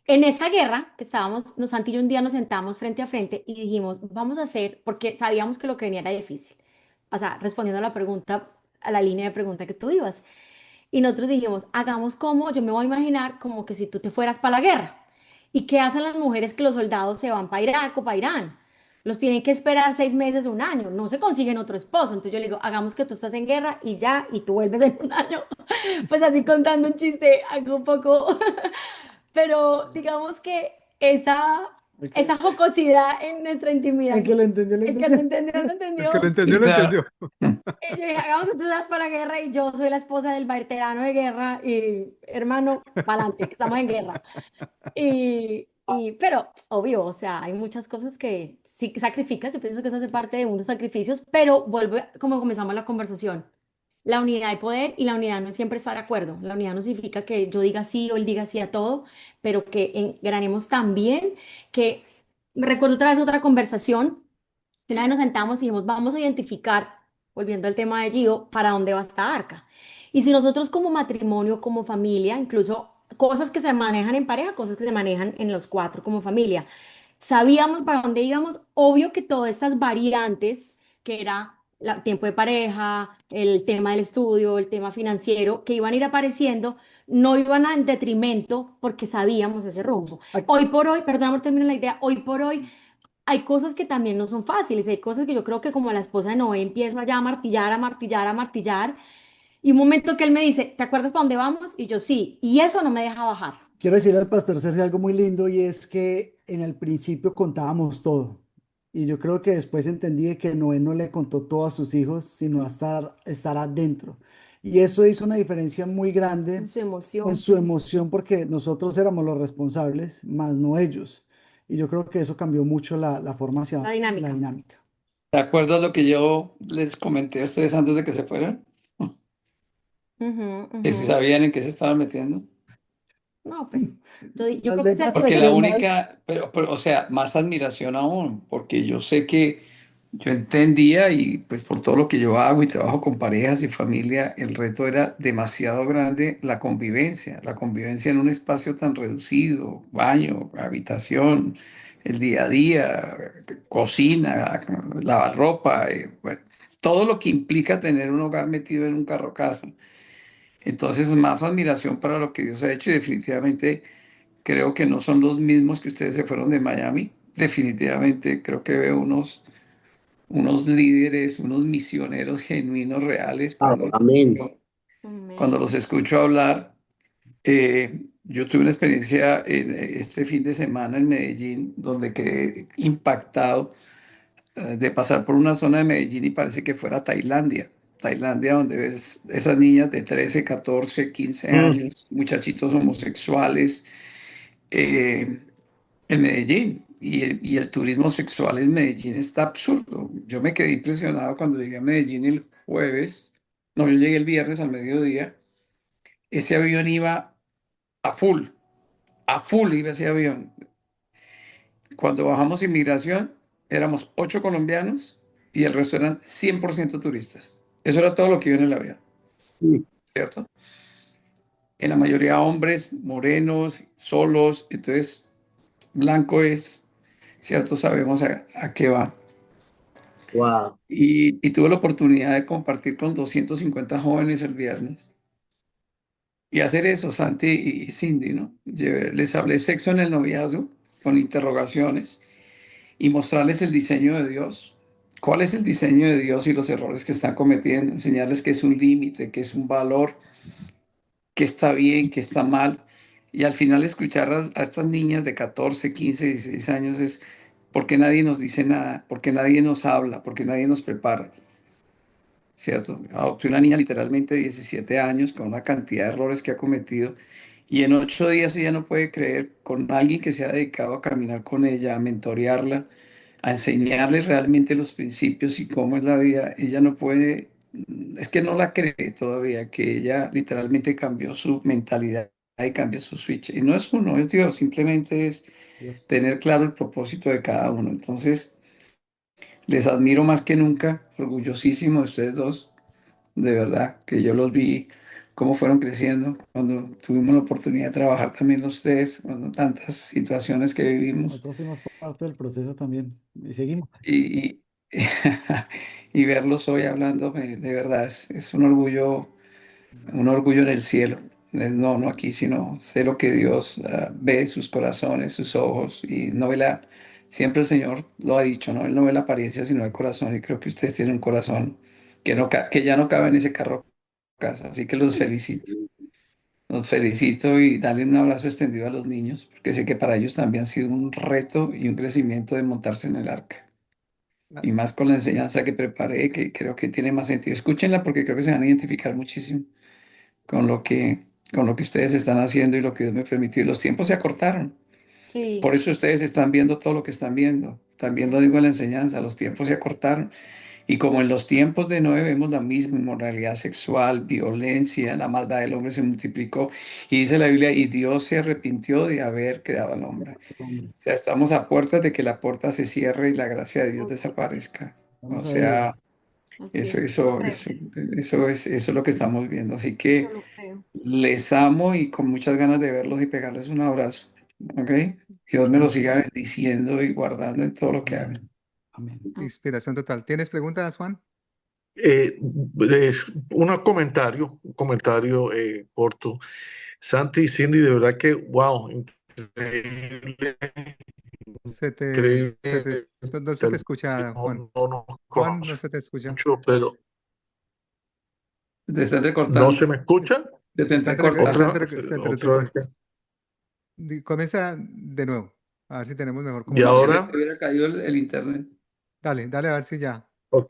En esa guerra que estábamos, Santi y yo un día nos sentamos frente a frente y dijimos, vamos a hacer, porque sabíamos que lo que venía era difícil. O sea, respondiendo a la pregunta, a la línea de pregunta que tú ibas. Y nosotros dijimos, hagamos como, yo me voy a imaginar como que si tú te fueras para la guerra. ¿Y qué hacen las mujeres que los soldados se van para Irak o para Irán? Los tienen que esperar 6 meses, un año, no se consiguen otro esposo. Entonces yo le digo, hagamos que tú estás en guerra y ya, y tú vuelves en un año. Pues así contando un chiste, algo un poco, pero digamos que El que, esa jocosidad en nuestra el intimidad, que lo entendió, lo el que lo entendió. entendió, lo El que lo entendió. entendió, Sí, lo claro. entendió. Y yo dije, hagamos que tú vas para la guerra y yo soy la esposa del veterano de guerra y hermano, para adelante, que estamos en guerra. Pero obvio, o sea, hay muchas cosas que sí que sacrificas, yo pienso que eso hace parte de unos sacrificios, pero vuelve como comenzamos la conversación. La unidad de poder y la unidad no es siempre estar de acuerdo. La unidad no significa que yo diga sí o él diga sí a todo, pero que ganemos también que me recuerdo otra vez otra conversación. Una vez nos sentamos y dijimos, vamos a identificar, volviendo al tema de Gio, para dónde va esta arca. Y si nosotros como matrimonio, como familia, incluso cosas que se manejan en pareja, cosas que se manejan en los cuatro como familia, sabíamos para dónde íbamos. Obvio que todas estas variantes, que era el tiempo de pareja, el tema del estudio, el tema financiero, que iban a ir apareciendo, no iban en detrimento porque sabíamos ese rumbo. Hoy por hoy, perdón por terminar la idea, hoy por hoy hay cosas que también no son fáciles, hay cosas que yo creo que como la esposa de Noé empiezo allá a martillar, a martillar, a martillar, y un momento que él me dice, ¿te acuerdas para dónde vamos? Y yo sí, y eso no me deja bajar. Quiero decirle al pastor Sergio algo muy lindo y es que en el principio contábamos todo. Y yo creo que después entendí que Noé no le contó todo a sus hijos, sino a estar adentro. Y eso hizo una diferencia muy En grande su en emoción. su emoción porque nosotros éramos los responsables, más no ellos. Y yo creo que eso cambió mucho la forma La hacia la dinámica. dinámica. ¿De acuerdo a lo que yo les comenté a ustedes antes de que se fueran? Ujú, Que si ujú. sabían en qué se estaban metiendo. No, pues yo Las comencé a lenguas Porque la despedirme. paternas. única, o sea, más admiración aún, porque yo sé que yo entendía y pues por todo lo que yo hago y trabajo con parejas y familia, el reto era demasiado grande la convivencia en un espacio tan reducido, baño, habitación, el día a día, cocina, lavar ropa, bueno, todo lo que implica tener un hogar metido en un carrocazo. Entonces, más admiración para lo que Dios ha hecho y definitivamente creo que no son los mismos que ustedes se fueron de Miami. Definitivamente creo que veo unos líderes, unos misioneros genuinos, reales, Ah, amén. cuando Amén. los escucho hablar. Yo tuve una experiencia este fin de semana en Medellín donde quedé impactado de pasar por una zona de Medellín y parece que fuera Tailandia. Tailandia, donde ves esas niñas de 13, 14, 15 Mm, años, muchachitos homosexuales, eh, en Medellín. Y el turismo sexual en Medellín está absurdo. Yo me quedé impresionado cuando llegué a Medellín el jueves. No, yo llegué el viernes al mediodía. Ese avión iba a full iba ese avión. Cuando bajamos inmigración, éramos 8 colombianos y el resto eran 100% turistas. Eso era todo lo que iba en el avión, mm, ¿cierto? En la mayoría hombres, morenos, solos. Entonces, blanco es, ¿cierto? Sabemos a qué va. wow. Y tuve la oportunidad de compartir con 250 jóvenes el viernes y hacer eso, Santi y Cindy, ¿no? Les hablé sexo en el noviazgo con interrogaciones y mostrarles el diseño de Dios. ¿Cuál es el diseño de Dios y los errores que están cometiendo? Enseñarles que es un límite, que es un valor, que está bien, que está mal. Y al final escuchar a estas niñas de 14, 15, 16 años es porque nadie nos dice nada, porque nadie nos habla, porque nadie nos prepara. ¿Cierto? Adopté una niña literalmente de 17 años con una cantidad de errores que ha cometido y en 8 días ella no puede creer con alguien que se ha dedicado a caminar con ella, a mentorearla, a enseñarle realmente los principios y cómo es la vida. Ella no puede, es que no la cree todavía, que ella literalmente cambió su mentalidad y cambió su switch. Y no es uno, es Dios, simplemente es Dios. tener claro el propósito de cada uno. Entonces, les admiro más que nunca, orgullosísimo de ustedes dos, de verdad, que yo los vi cómo fueron creciendo cuando tuvimos la oportunidad de trabajar también los tres, cuando tantas situaciones que vivimos Nosotros fuimos parte del proceso también y seguimos. y, y verlos hoy hablando, de verdad, es un orgullo en el cielo. No, no aquí, sino sé lo que Dios ve, sus corazones, sus ojos y no ve siempre el Señor lo ha dicho, ¿no? Él no ve la apariencia, sino el corazón y creo que ustedes tienen un corazón que ya no cabe en ese carro casa, así que los felicito. Los felicito y darle un abrazo extendido a los niños, porque sé que para ellos también ha sido un reto y un crecimiento de montarse en el arca. Y más con la enseñanza que preparé, que creo que tiene más sentido. Escúchenla porque creo que se van a identificar muchísimo con con lo que ustedes están haciendo y lo que Dios me permitió. Los tiempos se acortaron. Sí. Por eso ustedes están viendo todo lo que están viendo. También lo digo en la enseñanza, los tiempos se acortaron. Y como en los tiempos de Noé vemos la misma inmoralidad sexual, violencia, la maldad del hombre se multiplicó. Y dice la Biblia, y Dios se arrepintió de haber creado al hombre. Hombre, O sea, estamos a puertas de que la puerta se cierre y la gracia de Dios desaparezca. O estamos ahí. sea, Así eso, es, yo lo eso, creo, eso, eso es lo que estamos viendo. Así yo que lo creo. les amo y con muchas ganas de verlos y pegarles un abrazo. ¿Ok? Dios me lo siga bendiciendo y guardando en todo lo que haga. Amén. Inspiración total. ¿Tienes preguntas, Juan? Eh, un comentario corto. Santi y Cindy, de verdad que, wow, increíble, increíble. No se te escucha, Juan. No nos Juan, no se te escucha. conozco, pero Te está no entrecortando. se me escucha. Se te Está entrecorta. Otra vez. Comienza de nuevo. A ver si tenemos mejor Y Como si se comunicación. ahora, te hubiera caído el internet. Dale a ver si ya. ok,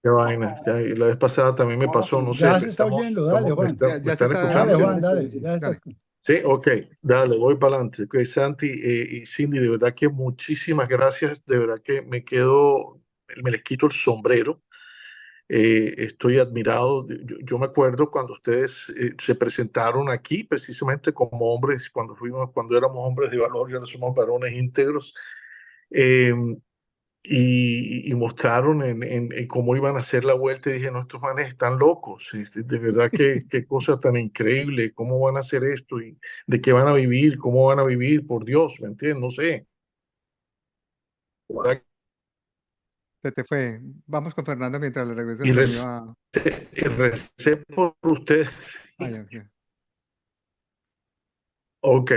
qué vaina. Ya, y la vez pasada también me pasó, no sé, Ya se está oyendo, dale, Juan. Ya se ¿me están está Dale, escuchando? Juan, dale. Ya Dale. estás. Sí, ok, dale, voy para adelante. Ok, Santi y Cindy, de verdad que muchísimas gracias, de verdad que me les quito el sombrero. Estoy admirado. Yo me acuerdo cuando ustedes se presentaron aquí, precisamente como hombres, cuando éramos hombres de valor y ahora somos varones íntegros, eh, y mostraron en cómo iban a hacer la vuelta y dije, no, estos manes están locos. De verdad que qué cosa tan increíble, cómo van a hacer esto y de qué van a vivir, cómo van a vivir, por Dios, ¿me entiendes? No sé. Se te fue. Vamos con Fernando mientras le regresa Y el sonido a. recé por ustedes. Ya, ya. Ok.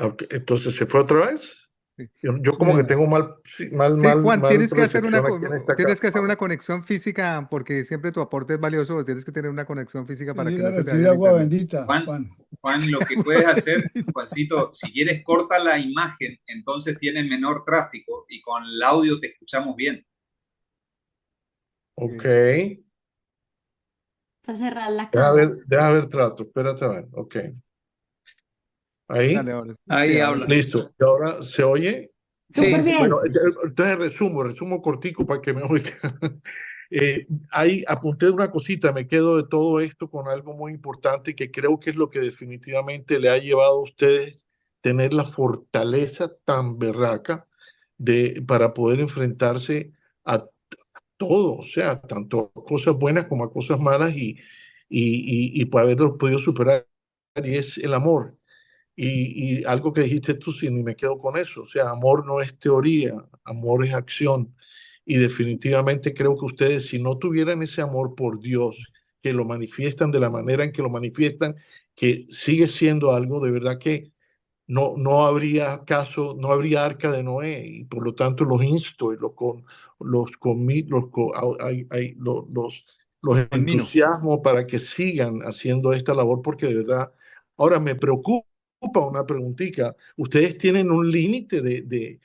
Ok, entonces, ¿se fue otra vez? Sí. Yo como que tengo Sí, Juan, tienes que hacer recepción aquí en esta tienes que casa. hacer una conexión física porque siempre tu aporte es valioso. Tienes que tener una conexión física para que Ir a no se te recibir vaya el agua internet. bendita, Juan, Juan. Juan, lo que puedes hacer, Juancito, si quieres corta la imagen, entonces tienes menor tráfico y con el audio te escuchamos bien. Ok. Para cerrar la Deja casa. ver trato. Espérate a ver. Ok. Ahí. Dale, ahora. Ahí Sí, ahora habla. sí. Listo. ¿Y ahora se oye? Súper Sí, Bueno, bien. entonces resumo cortico para que me oigan. Ahí apunté una cosita, me quedo de todo esto con algo muy importante que creo que es lo que definitivamente le ha llevado a ustedes tener la fortaleza tan berraca para poder enfrentarse a todo, o sea, tanto a cosas buenas como a cosas malas y para haberlo podido superar, y es el amor. Y algo que dijiste tú, sí, ni me quedo con eso. O sea, amor no es teoría, amor es acción. Y definitivamente creo que ustedes, si no tuvieran ese amor por Dios, que lo manifiestan de la manera en que lo manifiestan, que sigue siendo algo, de verdad que no habría caso, no habría arca de Noé. Y por lo tanto los insto y los Conmino. entusiasmo para que sigan haciendo esta labor, porque de verdad, ahora me preocupa una preguntita. ¿Ustedes tienen un límite de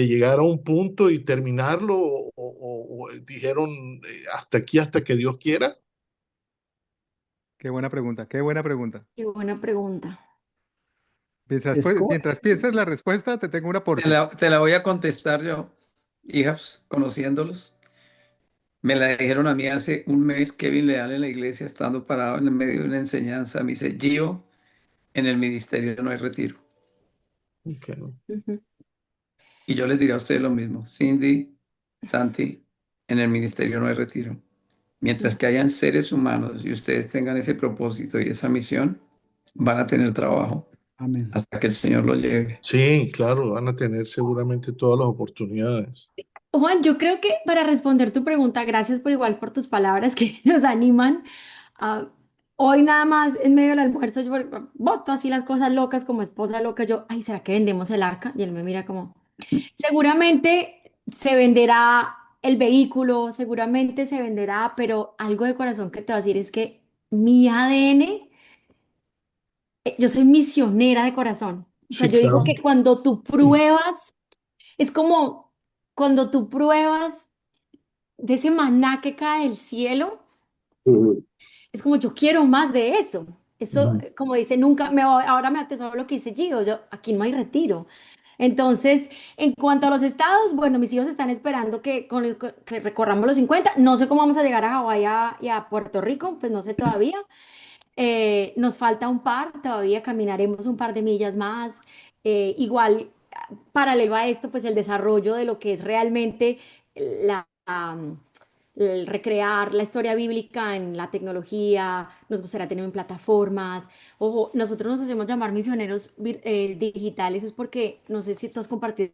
llegar a un punto y terminarlo o dijeron hasta aquí, hasta que Dios quiera? Qué buena pregunta, qué buena pregunta. Qué buena pregunta. Mientras piensas la respuesta, te tengo un te aporte. la voy a contestar yo, hijas, conociéndolos. Me la dijeron a mí hace un mes, Kevin Leal en la iglesia, estando parado en el medio de una enseñanza. Me dice, Gio, en el ministerio no hay retiro. Okay. Ujú. Y yo les diré a ustedes lo mismo. Cindy, Santi, en el ministerio no hay retiro. Mientras que hayan seres humanos y ustedes tengan ese propósito y esa misión, van a tener trabajo Amén. hasta que el Señor lo lleve. Sí, claro, van a tener seguramente todas las oportunidades. Juan, yo creo que para responder tu pregunta, gracias por igual por tus palabras que nos animan. Ah, hoy nada más en medio del almuerzo yo boto así las cosas locas como esposa loca. Yo, ay, ¿será que vendemos el arca? Y él me mira como, seguramente se venderá el vehículo, seguramente se venderá, pero algo de corazón que te voy a decir es que mi ADN, yo soy misionera de corazón. O sea, Sí, yo digo claro. que cuando tú pruebas, es como cuando tú pruebas de ese maná que cae del cielo, Ujú. es como yo quiero más de eso. Eso, Ujú. como dice, ahora me atesoro lo que dice Gio, yo, aquí no hay retiro. Entonces, en cuanto a los estados, bueno, mis hijos están esperando que recorramos los 50. No sé cómo vamos a llegar a Hawái y a Puerto Rico, pues no sé todavía. Nos falta un par, todavía caminaremos un par de millas más. Igual, paralelo a esto, pues el desarrollo de lo que es realmente la, el recrear la historia bíblica en la tecnología, nos gustaría tener en plataformas. Ojo, nosotros nos hacemos llamar misioneros digitales, es porque, no sé si tú has compartido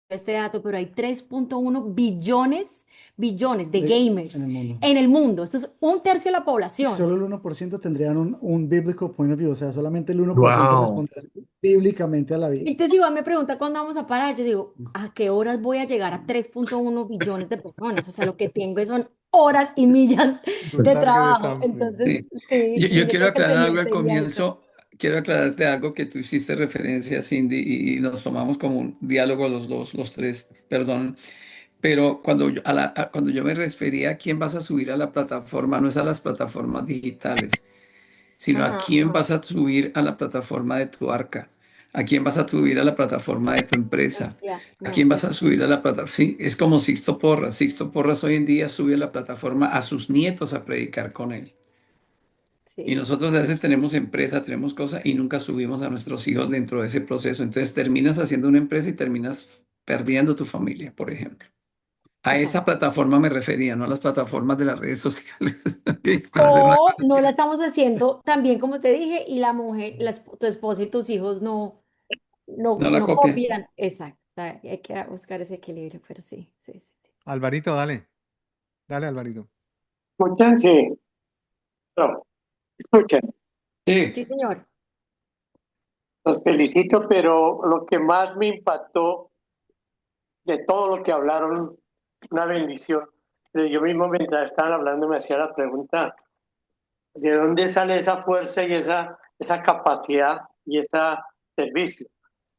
este dato, pero hay 3.1 billones de en gamers el mundo. en el mundo. Esto es un tercio de la Y población. solo el 1% tendrían un biblical point of view, o sea, solamente el 1% Wow. respondería bíblicamente a la vida. Entonces, igual me pregunta cuándo vamos a parar. Yo digo, ¿a qué horas voy a llegar a 3.1 billones de personas? O sea, lo que tengo son horas y millas Un de target de trabajo. sampling. Entonces, Sí. sí, Yo yo quiero creo que el aclarar algo Señor al quería eso. comienzo. Quiero aclararte algo que tú hiciste referencia, Cindy, y nos tomamos como un diálogo los dos, los tres, perdón. Pero cuando yo me refería a quién vas a subir a la plataforma, no es a las plataformas digitales, sino a Ajá, quién ajá. vas a subir a la plataforma de tu arca, a quién vas a subir a la plataforma de tu empresa, Ya, a no, quién vas pues a subir a la plataforma. Sí, es como Sixto Porras. Sixto Porras hoy en día sube a la plataforma a sus nietos a predicar con él. Y sí. nosotros a veces tenemos empresa, tenemos cosas y nunca subimos a nuestros hijos dentro de ese proceso. Entonces terminas haciendo una empresa y terminas perdiendo tu familia, por ejemplo. A esa Exacto. plataforma me refería, no a las plataformas de las redes sociales. Ok, para hacer una O no la aclaración. estamos haciendo tan bien como te dije y la mujer, tu esposa y tus hijos No la no copia. copian. Exacto. O sea, hay que buscar ese equilibrio, pero sí, sí, sí. Sí. Alvarito, dale. Dale, Alvarito. Escuchen, sí. No, escuchen. Sí, Sí, señor. Los felicito, pero lo que más me impactó de todo lo que hablaron, una bendición. Pero yo mismo mientras estaban hablando me hacía la pregunta, ¿de dónde sale esa fuerza y esa capacidad y ese servicio?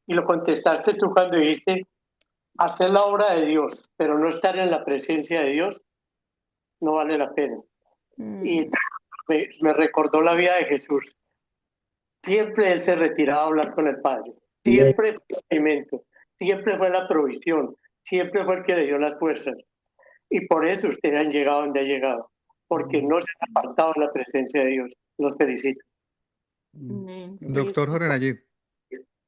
Y lo contestaste tú cuando dijiste, hacer la obra de Dios, pero no estar en la presencia de Dios, no vale la pena. Y Mm, me recordó la vida de Jesús. Siempre él se retiraba a hablar con el Padre. Amén. Siempre fue el alimento, siempre fue la provisión, siempre fue el que le dio las fuerzas. Y por eso ustedes han llegado donde han llegado, porque no se han apartado de la presencia de Dios. Los felicito. sí, Doctor Jorge Nayib.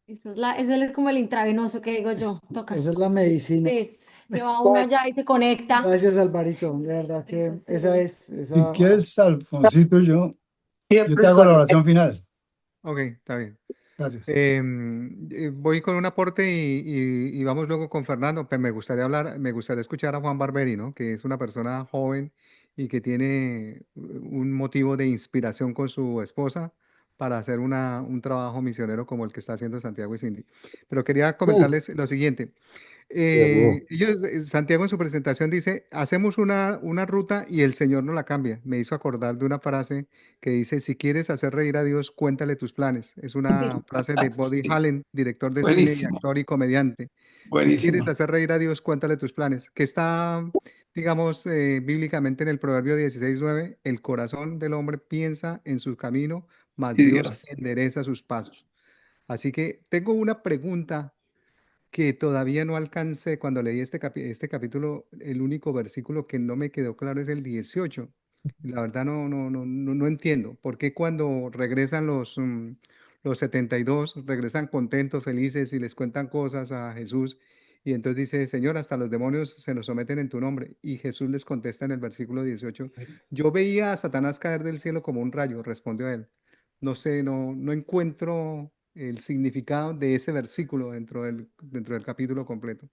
ese es como el intravenoso que digo yo. Toca. Esa es la medicina. Sí, lleva uno allá y te conecta. Gracias, Alvarito. De verdad que Eso esa sí. es, Si esa, quieres, Alfonsito, yo te Siempre hago su la alimento. oración final. Ok, está bien. Gracias. Voy con un aporte y vamos luego con Fernando. Pero me gustaría escuchar a Juan Barberi, ¿no? Que es una persona joven y que tiene un motivo de inspiración con su esposa para hacer un trabajo misionero como el que está haciendo Santiago y Cindy. Pero quería comentarles lo siguiente. Santiago en su presentación dice, hacemos una ruta y el Señor no la cambia. Me hizo acordar de una frase que dice, si quieres hacer reír a Dios, cuéntale tus planes. Es una Sí. frase de Buddy Sí, Allen, director de cine y buenísimo, actor y comediante. Si quieres buenísimo. hacer reír a Dios, cuéntale tus planes. Que está, digamos, bíblicamente en el Proverbio 16:9, el corazón del hombre piensa en su camino, mas Y Dios Dios. endereza sus pasos. Así que tengo una pregunta que todavía no alcancé cuando leí este capítulo, el único versículo que no me quedó claro es el 18. La verdad no entiendo por qué cuando regresan los 72, regresan contentos, felices y les cuentan cosas a Jesús. Y entonces dice, Señor, hasta los demonios se nos someten en tu nombre. Y Jesús les contesta en el versículo 18, yo veía a Satanás caer del cielo como un rayo, respondió a él. No sé, no encuentro el significado de ese versículo dentro del capítulo completo.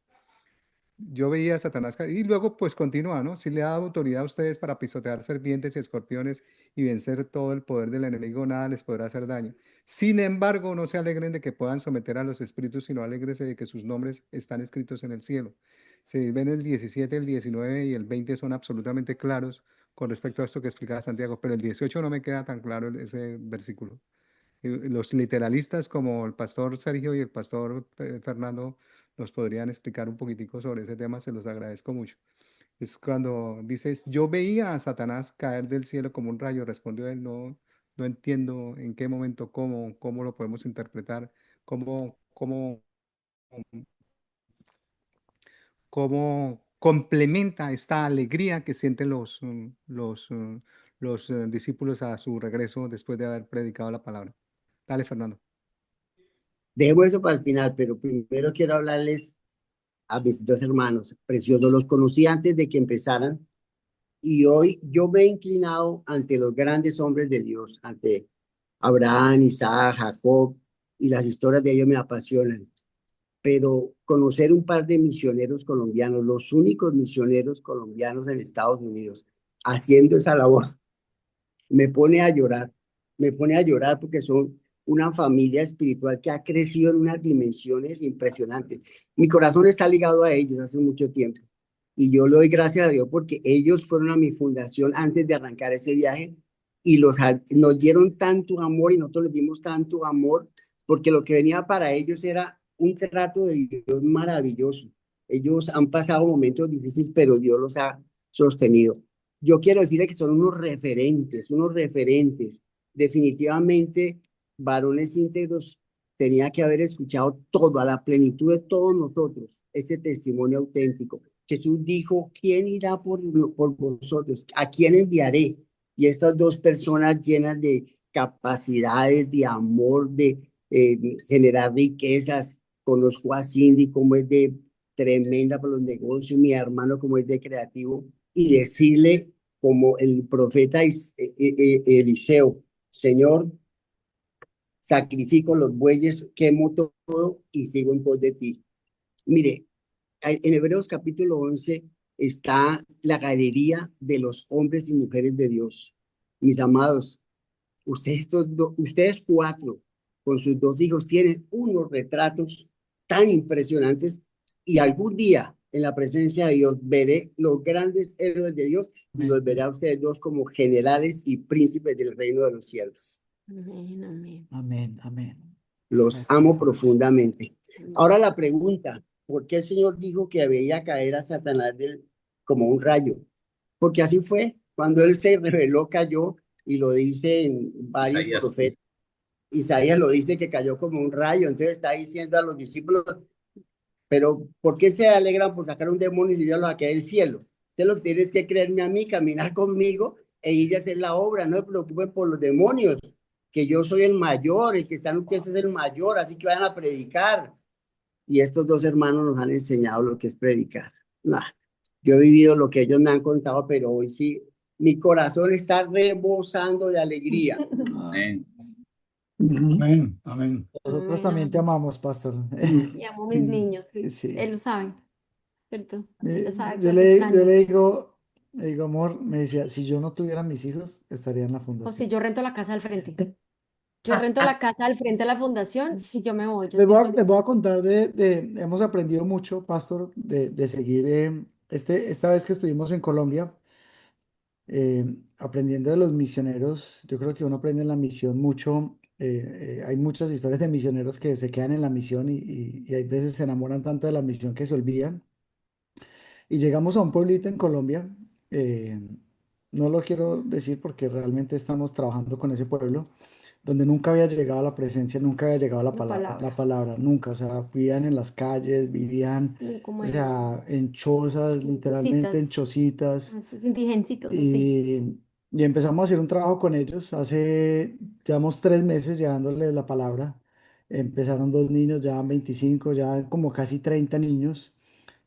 Yo veía a Satanás y luego pues continúa, ¿no? Si le ha dado autoridad a ustedes para pisotear serpientes y escorpiones y vencer todo el poder del enemigo, nada les podrá hacer daño. Sin embargo, no se alegren de que puedan someter a los espíritus, sino alegrense de que sus nombres están escritos en el cielo. Si ven el 17, el 19 y el 20 son absolutamente claros con respecto a esto que explicaba Santiago, pero el 18 no me queda tan claro ese versículo. Los literalistas como el pastor Sergio y el pastor Fernando nos podrían explicar un poquitico sobre ese tema, se los agradezco mucho. Es cuando dices, yo veía a Satanás caer del cielo como un rayo, respondió él, no entiendo en qué momento, cómo lo podemos interpretar, cómo, cómo complementa esta alegría que sienten los discípulos a su regreso después de haber predicado la palabra. Dale, Fernando. Dejemos eso para el final, pero primero quiero hablarles a mis dos hermanos preciosos. Los conocí antes de que empezaran Y hoy yo me he inclinado ante los grandes hombres de Dios, ante Abraham, Isaac, Jacob, y las historias de ellos me apasionan. Pero conocer un par de misioneros colombianos, los únicos misioneros colombianos en Estados Unidos, haciendo esa labor, me pone a llorar, me pone a llorar porque son una familia espiritual que ha crecido en unas dimensiones impresionantes. Mi corazón está ligado a ellos hace mucho tiempo y yo le doy gracias a Dios porque ellos fueron a mi fundación antes de arrancar ese viaje y nos dieron tanto amor y nosotros les dimos tanto amor porque lo que venía para ellos era un trato de Dios maravilloso. Ellos han pasado momentos difíciles, pero Dios los ha sostenido. Yo quiero decirle que son unos referentes, unos referentes. Definitivamente, varones íntegros tenía que haber escuchado todo, a la plenitud de todos nosotros, ese testimonio auténtico. Jesús dijo, ¿quién irá por vosotros? ¿A quién enviaré? Y estas dos personas llenas de capacidades, de amor, de generar riquezas. Conozco a Cindy como es de tremenda para los negocios, mi hermano como es de creativo, y decirle como el profeta Eliseo, Señor, sacrifico los bueyes, quemo todo y sigo en pos de ti. Mire, en Hebreos capítulo 11 está la galería de los hombres y mujeres de Dios. Mis amados, ustedes cuatro, con sus dos hijos, tienen unos retratos tan impresionantes y algún día en la presencia de Dios veré los grandes héroes de Dios y los veré a ustedes dos como generales y príncipes del reino de los cielos. Amén, amén. Amén, amén. Los amo profundamente. Ahora la pregunta, ¿por qué el Señor dijo que veía caer a Satanás como un rayo? Porque así fue. Cuando él se reveló, cayó, y lo dice en varios Isaías. profetas. Isaías lo dice que cayó como un rayo. Entonces está diciendo a los discípulos, pero ¿por qué se alegran por sacar un demonio y yo lo saqué del cielo? Ustedes lo que tienen es que creerme a mí, caminar conmigo e ir a hacer la obra. No se preocupen por los demonios, que yo soy el mayor, el que está en ustedes es el mayor, así que vayan a predicar. Y estos dos hermanos nos han enseñado lo que es predicar. Nah, yo he vivido lo que ellos me han contado, pero hoy sí, mi corazón está rebosando de alegría. Amén. Amén, amén. Nosotros Amén, también te amén. amamos, pastor. Y amo a mis niños. Sí. Él lo sabe, ¿cierto? Él lo sabe que Yo hace le planes. digo, amor, me decía, si yo no tuviera mis hijos, estaría en la O si fundación. yo rento la casa al frente. Yo rento la casa al frente de la fundación y yo me voy. Yo Les voy a contar hemos aprendido mucho, pastor, de seguir, esta vez que estuvimos en Colombia, aprendiendo de los misioneros. Yo creo que uno aprende en la misión mucho. Hay muchas historias de misioneros que se quedan en la misión y hay veces se enamoran tanto de la misión que se olvidan. Y llegamos a un pueblito en Colombia. eh, no lo quiero decir porque realmente estamos trabajando con ese pueblo, donde nunca había llegado la presencia, nunca había llegado La palabra. la palabra, nunca. O sea, vivían en las calles, vivían, Como o en sea, en chozas, literalmente en cositas, chocitas. esos indigencitos, así. Y empezamos a hacer un trabajo con ellos. Llevamos 3 meses llevándoles la palabra. Empezaron 2 niños, ya van 25, ya como casi 30 niños.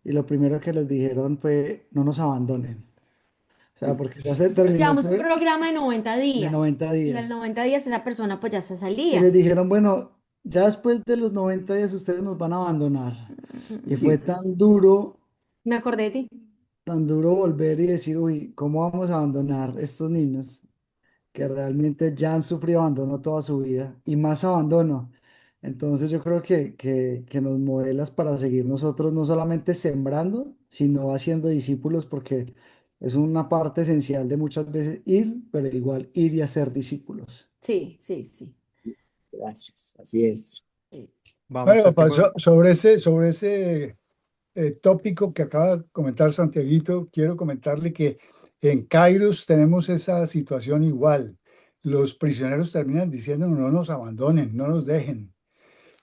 Y lo primero que les dijeron fue, no nos abandonen. O sea, porque ya se terminó Llevamos un programa de 90 de días. 90 Y a los días. 90 días esa persona pues ya se Y salía. les dijeron, bueno, ya después de los 90 días ustedes nos van a abandonar. Y fue Me acordé de ti. tan duro volver y decir, uy, ¿cómo vamos a abandonar estos niños que realmente ya han sufrido abandono toda su vida y más abandono? Entonces yo creo que nos modelas para seguir nosotros no solamente sembrando, sino haciendo discípulos, porque es una parte esencial de muchas veces ir, pero igual ir y hacer discípulos. Sí, sí, sí. Gracias, así es. Vamos, Bueno, el tiempo. sobre ese tópico que acaba de comentar Santiaguito, quiero comentarle que en Kairos tenemos esa situación igual. Los prisioneros terminan diciendo no nos abandonen, no nos dejen.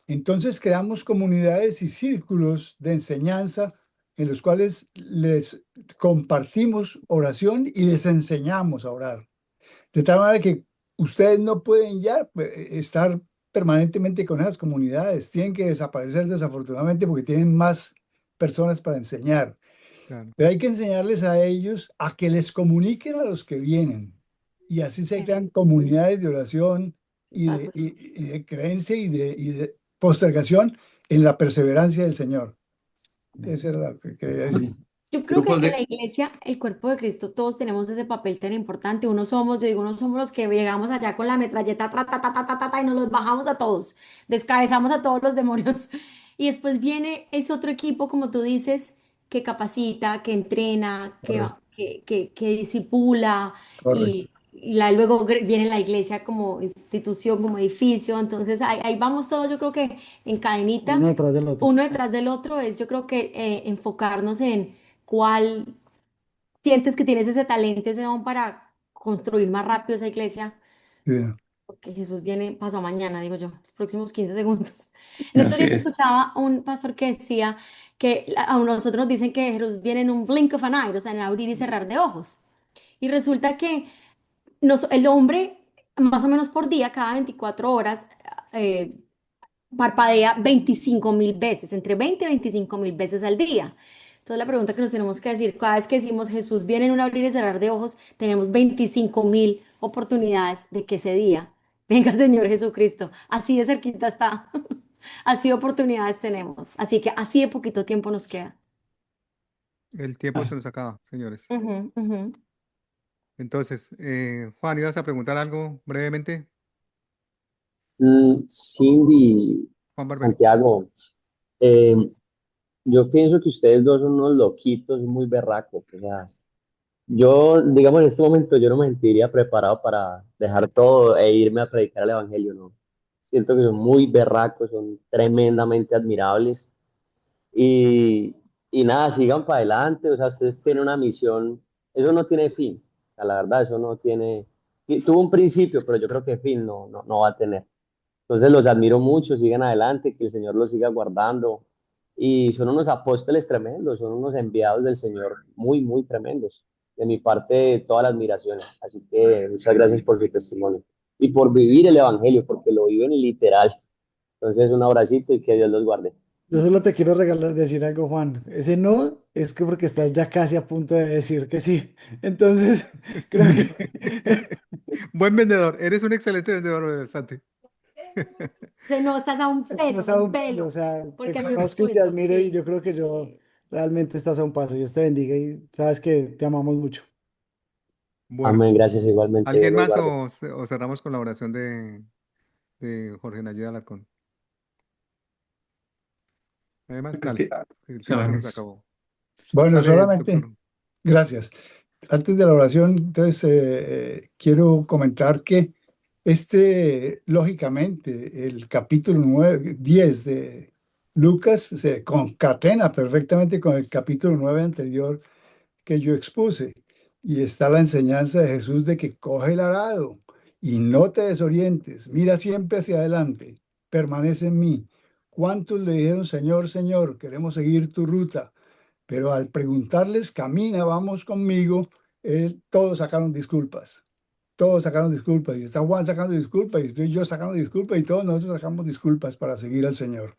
Entonces creamos comunidades y círculos de enseñanza en los cuales les compartimos oración y les enseñamos a orar. De tal manera que ustedes no pueden ya estar permanentemente con esas comunidades, tienen que desaparecer desafortunadamente porque tienen más personas para enseñar. Claro. Pero hay que enseñarles a ellos a que les comuniquen a los que vienen. Y así se crean comunidades de oración Exacto. y de creencia y de postergación en la perseverancia del Señor. Esa era lo que quería decir. Yo creo que Grupos en la de... iglesia, el cuerpo de Cristo, todos tenemos ese papel tan importante. Yo digo, unos somos los que llegamos allá con la metralleta, y nos los bajamos a todos, descabezamos a todos los demonios. Y después viene ese otro equipo, como tú dices, que capacita, que entrena, Correcto. que disipula, Correcto. luego viene la iglesia como institución, como edificio. Entonces ahí vamos todos, yo creo que en Uno cadenita, detrás del otro. uno detrás del otro. Yo creo que enfocarnos en cuál sientes que tienes ese talento, ese don para construir más rápido esa iglesia, Sí. porque Jesús viene pasado mañana, digo yo, los próximos 15 segundos. En estos Así días es. escuchaba un pastor que decía que a nosotros nos dicen que Jesús viene en un blink of an eye, o sea, en el abrir y cerrar de ojos. Y resulta que el hombre, más o menos por día, cada 24 horas, eh, parpadea 25.000 veces, entre 20 y 25.000 veces al día. Entonces la pregunta que nos tenemos que decir, cada vez que decimos Jesús viene en un abrir y cerrar de ojos, tenemos 25.000 oportunidades de que ese día venga el Señor Jesucristo. Así de cerquita está. Así de oportunidades tenemos. Así que así de poquito tiempo nos queda. El tiempo se nos acaba, señores. Ujú, ujú. Entonces, Juan, ¿ibas a preguntar algo brevemente? Cindy, Juan Barbero. Santiago, eh, yo pienso que ustedes dos son unos loquitos muy berracos. O sea, yo, digamos, en este momento yo no me sentiría preparado para dejar todo e irme a predicar el evangelio, ¿no? Siento que son muy berracos, son tremendamente admirables y, y nada, sigan para adelante. O sea, ustedes tienen una misión, eso no tiene fin. O sea, la verdad, eso no tiene, tuvo un principio, pero yo creo que fin no va a tener. Entonces los admiro mucho, sigan adelante, que el Señor los siga guardando. Y son unos apóstoles tremendos, son unos enviados del Señor muy, muy tremendos. De mi parte, toda la admiración. Así que muchas gracias por su testimonio y por vivir el Evangelio, porque lo viven literal. Entonces, un abracito y que Dios los guarde. Yo solo te quiero regalar, decir algo, Juan. Ese no es que porque estás ya casi a punto de decir que sí. Entonces, creo que Buen vendedor. Eres un excelente vendedor, Santi. No, estás a un estás pelo, a un o pelo, sea, te porque a mí me conozco pasó y te eso, admiro y sí, yo creo que yo sí. realmente estás a un paso. Dios te bendiga y sabes que te amamos mucho. Bueno, Amén, gracias igualmente, Dios ¿alguien los más guarde. o cerramos con la oración de Jorge Nayib Alarcón? Además, dale. El tiempo se nos Cerramos. acabó. Bueno, Dale, solamente, doctor. gracias. Antes de la oración, entonces, quiero comentar que lógicamente, el capítulo 9, 10 de Lucas se concatena perfectamente con el capítulo 9 anterior que yo expuse. Y está la enseñanza de Jesús de que coge el arado y no te desorientes, mira siempre hacia adelante, permanece en mí. ¿Cuántos le dijeron, Señor, Señor, queremos seguir tu ruta? Pero al preguntarles, camina, vamos conmigo, todos sacaron disculpas. Todos sacaron disculpas. Y está Juan sacando disculpas, y estoy yo sacando disculpas, y todos nosotros sacamos disculpas para seguir al Señor.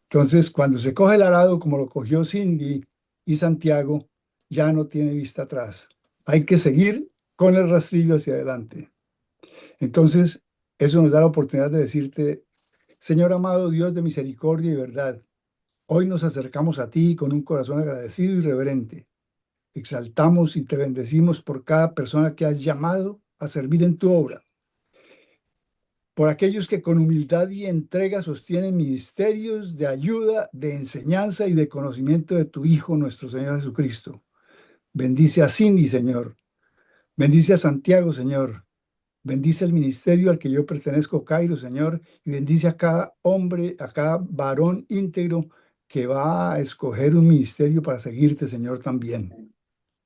Entonces, cuando se coge el arado, como lo cogió Cindy y Santiago, ya no tiene vista atrás. Hay que seguir con el rastrillo hacia adelante. Entonces, eso nos da la oportunidad de decirte, Señor amado, Dios de misericordia y verdad, hoy nos acercamos a ti con un corazón agradecido y reverente. Exaltamos y te bendecimos por cada persona que has llamado a servir en tu obra, por aquellos que con humildad y entrega sostienen ministerios de ayuda, de enseñanza y de conocimiento de tu Hijo, nuestro Señor Jesucristo. Bendice a Cindy, Señor. Bendice a Santiago, Señor. Bendice el ministerio al que yo pertenezco, Cairo, Señor, y bendice a cada hombre, a cada varón íntegro que va a escoger un ministerio para seguirte, Señor, también.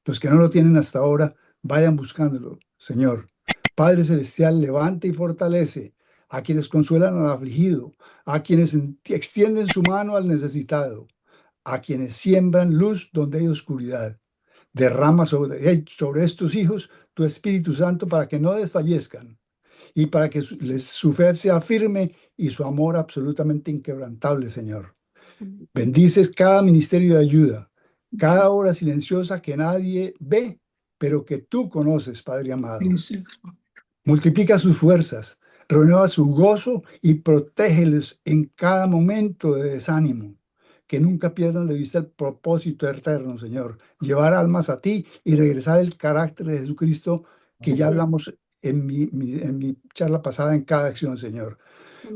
Los que no lo tienen hasta ahora, vayan buscándolo, Señor. Padre Celestial, levanta y fortalece a quienes consuelan al afligido, a quienes extienden su mano al necesitado, a quienes siembran luz donde hay oscuridad. Derrama sobre estos hijos tu Espíritu Santo para que no desfallezcan y para que su fe sea firme y su amor absolutamente inquebrantable, Señor. Bendices cada ministerio de ayuda. cada hora silenciosa que nadie ve, pero que tú conoces, Padre amado. Multiplica sus fuerzas, renueva su gozo y protégeles en cada momento de desánimo. Que nunca pierdan de vista el propósito eterno, Señor. Llevar almas a ti y regresar el carácter de Jesucristo que ya hablamos en mi charla pasada en cada acción, Señor.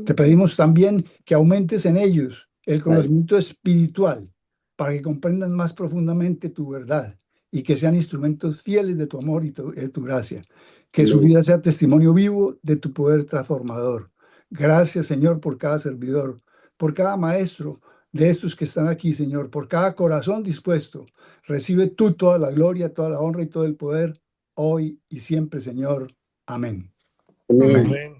Te pedimos también que aumentes en ellos el conocimiento espiritual para que comprendan más profundamente tu verdad y que sean instrumentos fieles de tu amor y de tu gracia. Que su vida sea testimonio vivo de tu poder transformador. Gracias, Señor, por cada servidor, por cada maestro de estos que están aquí, Señor, por cada corazón dispuesto. Recibe tú toda la gloria, toda la honra y todo el poder hoy y siempre, Señor. Amén. Amén. Amén.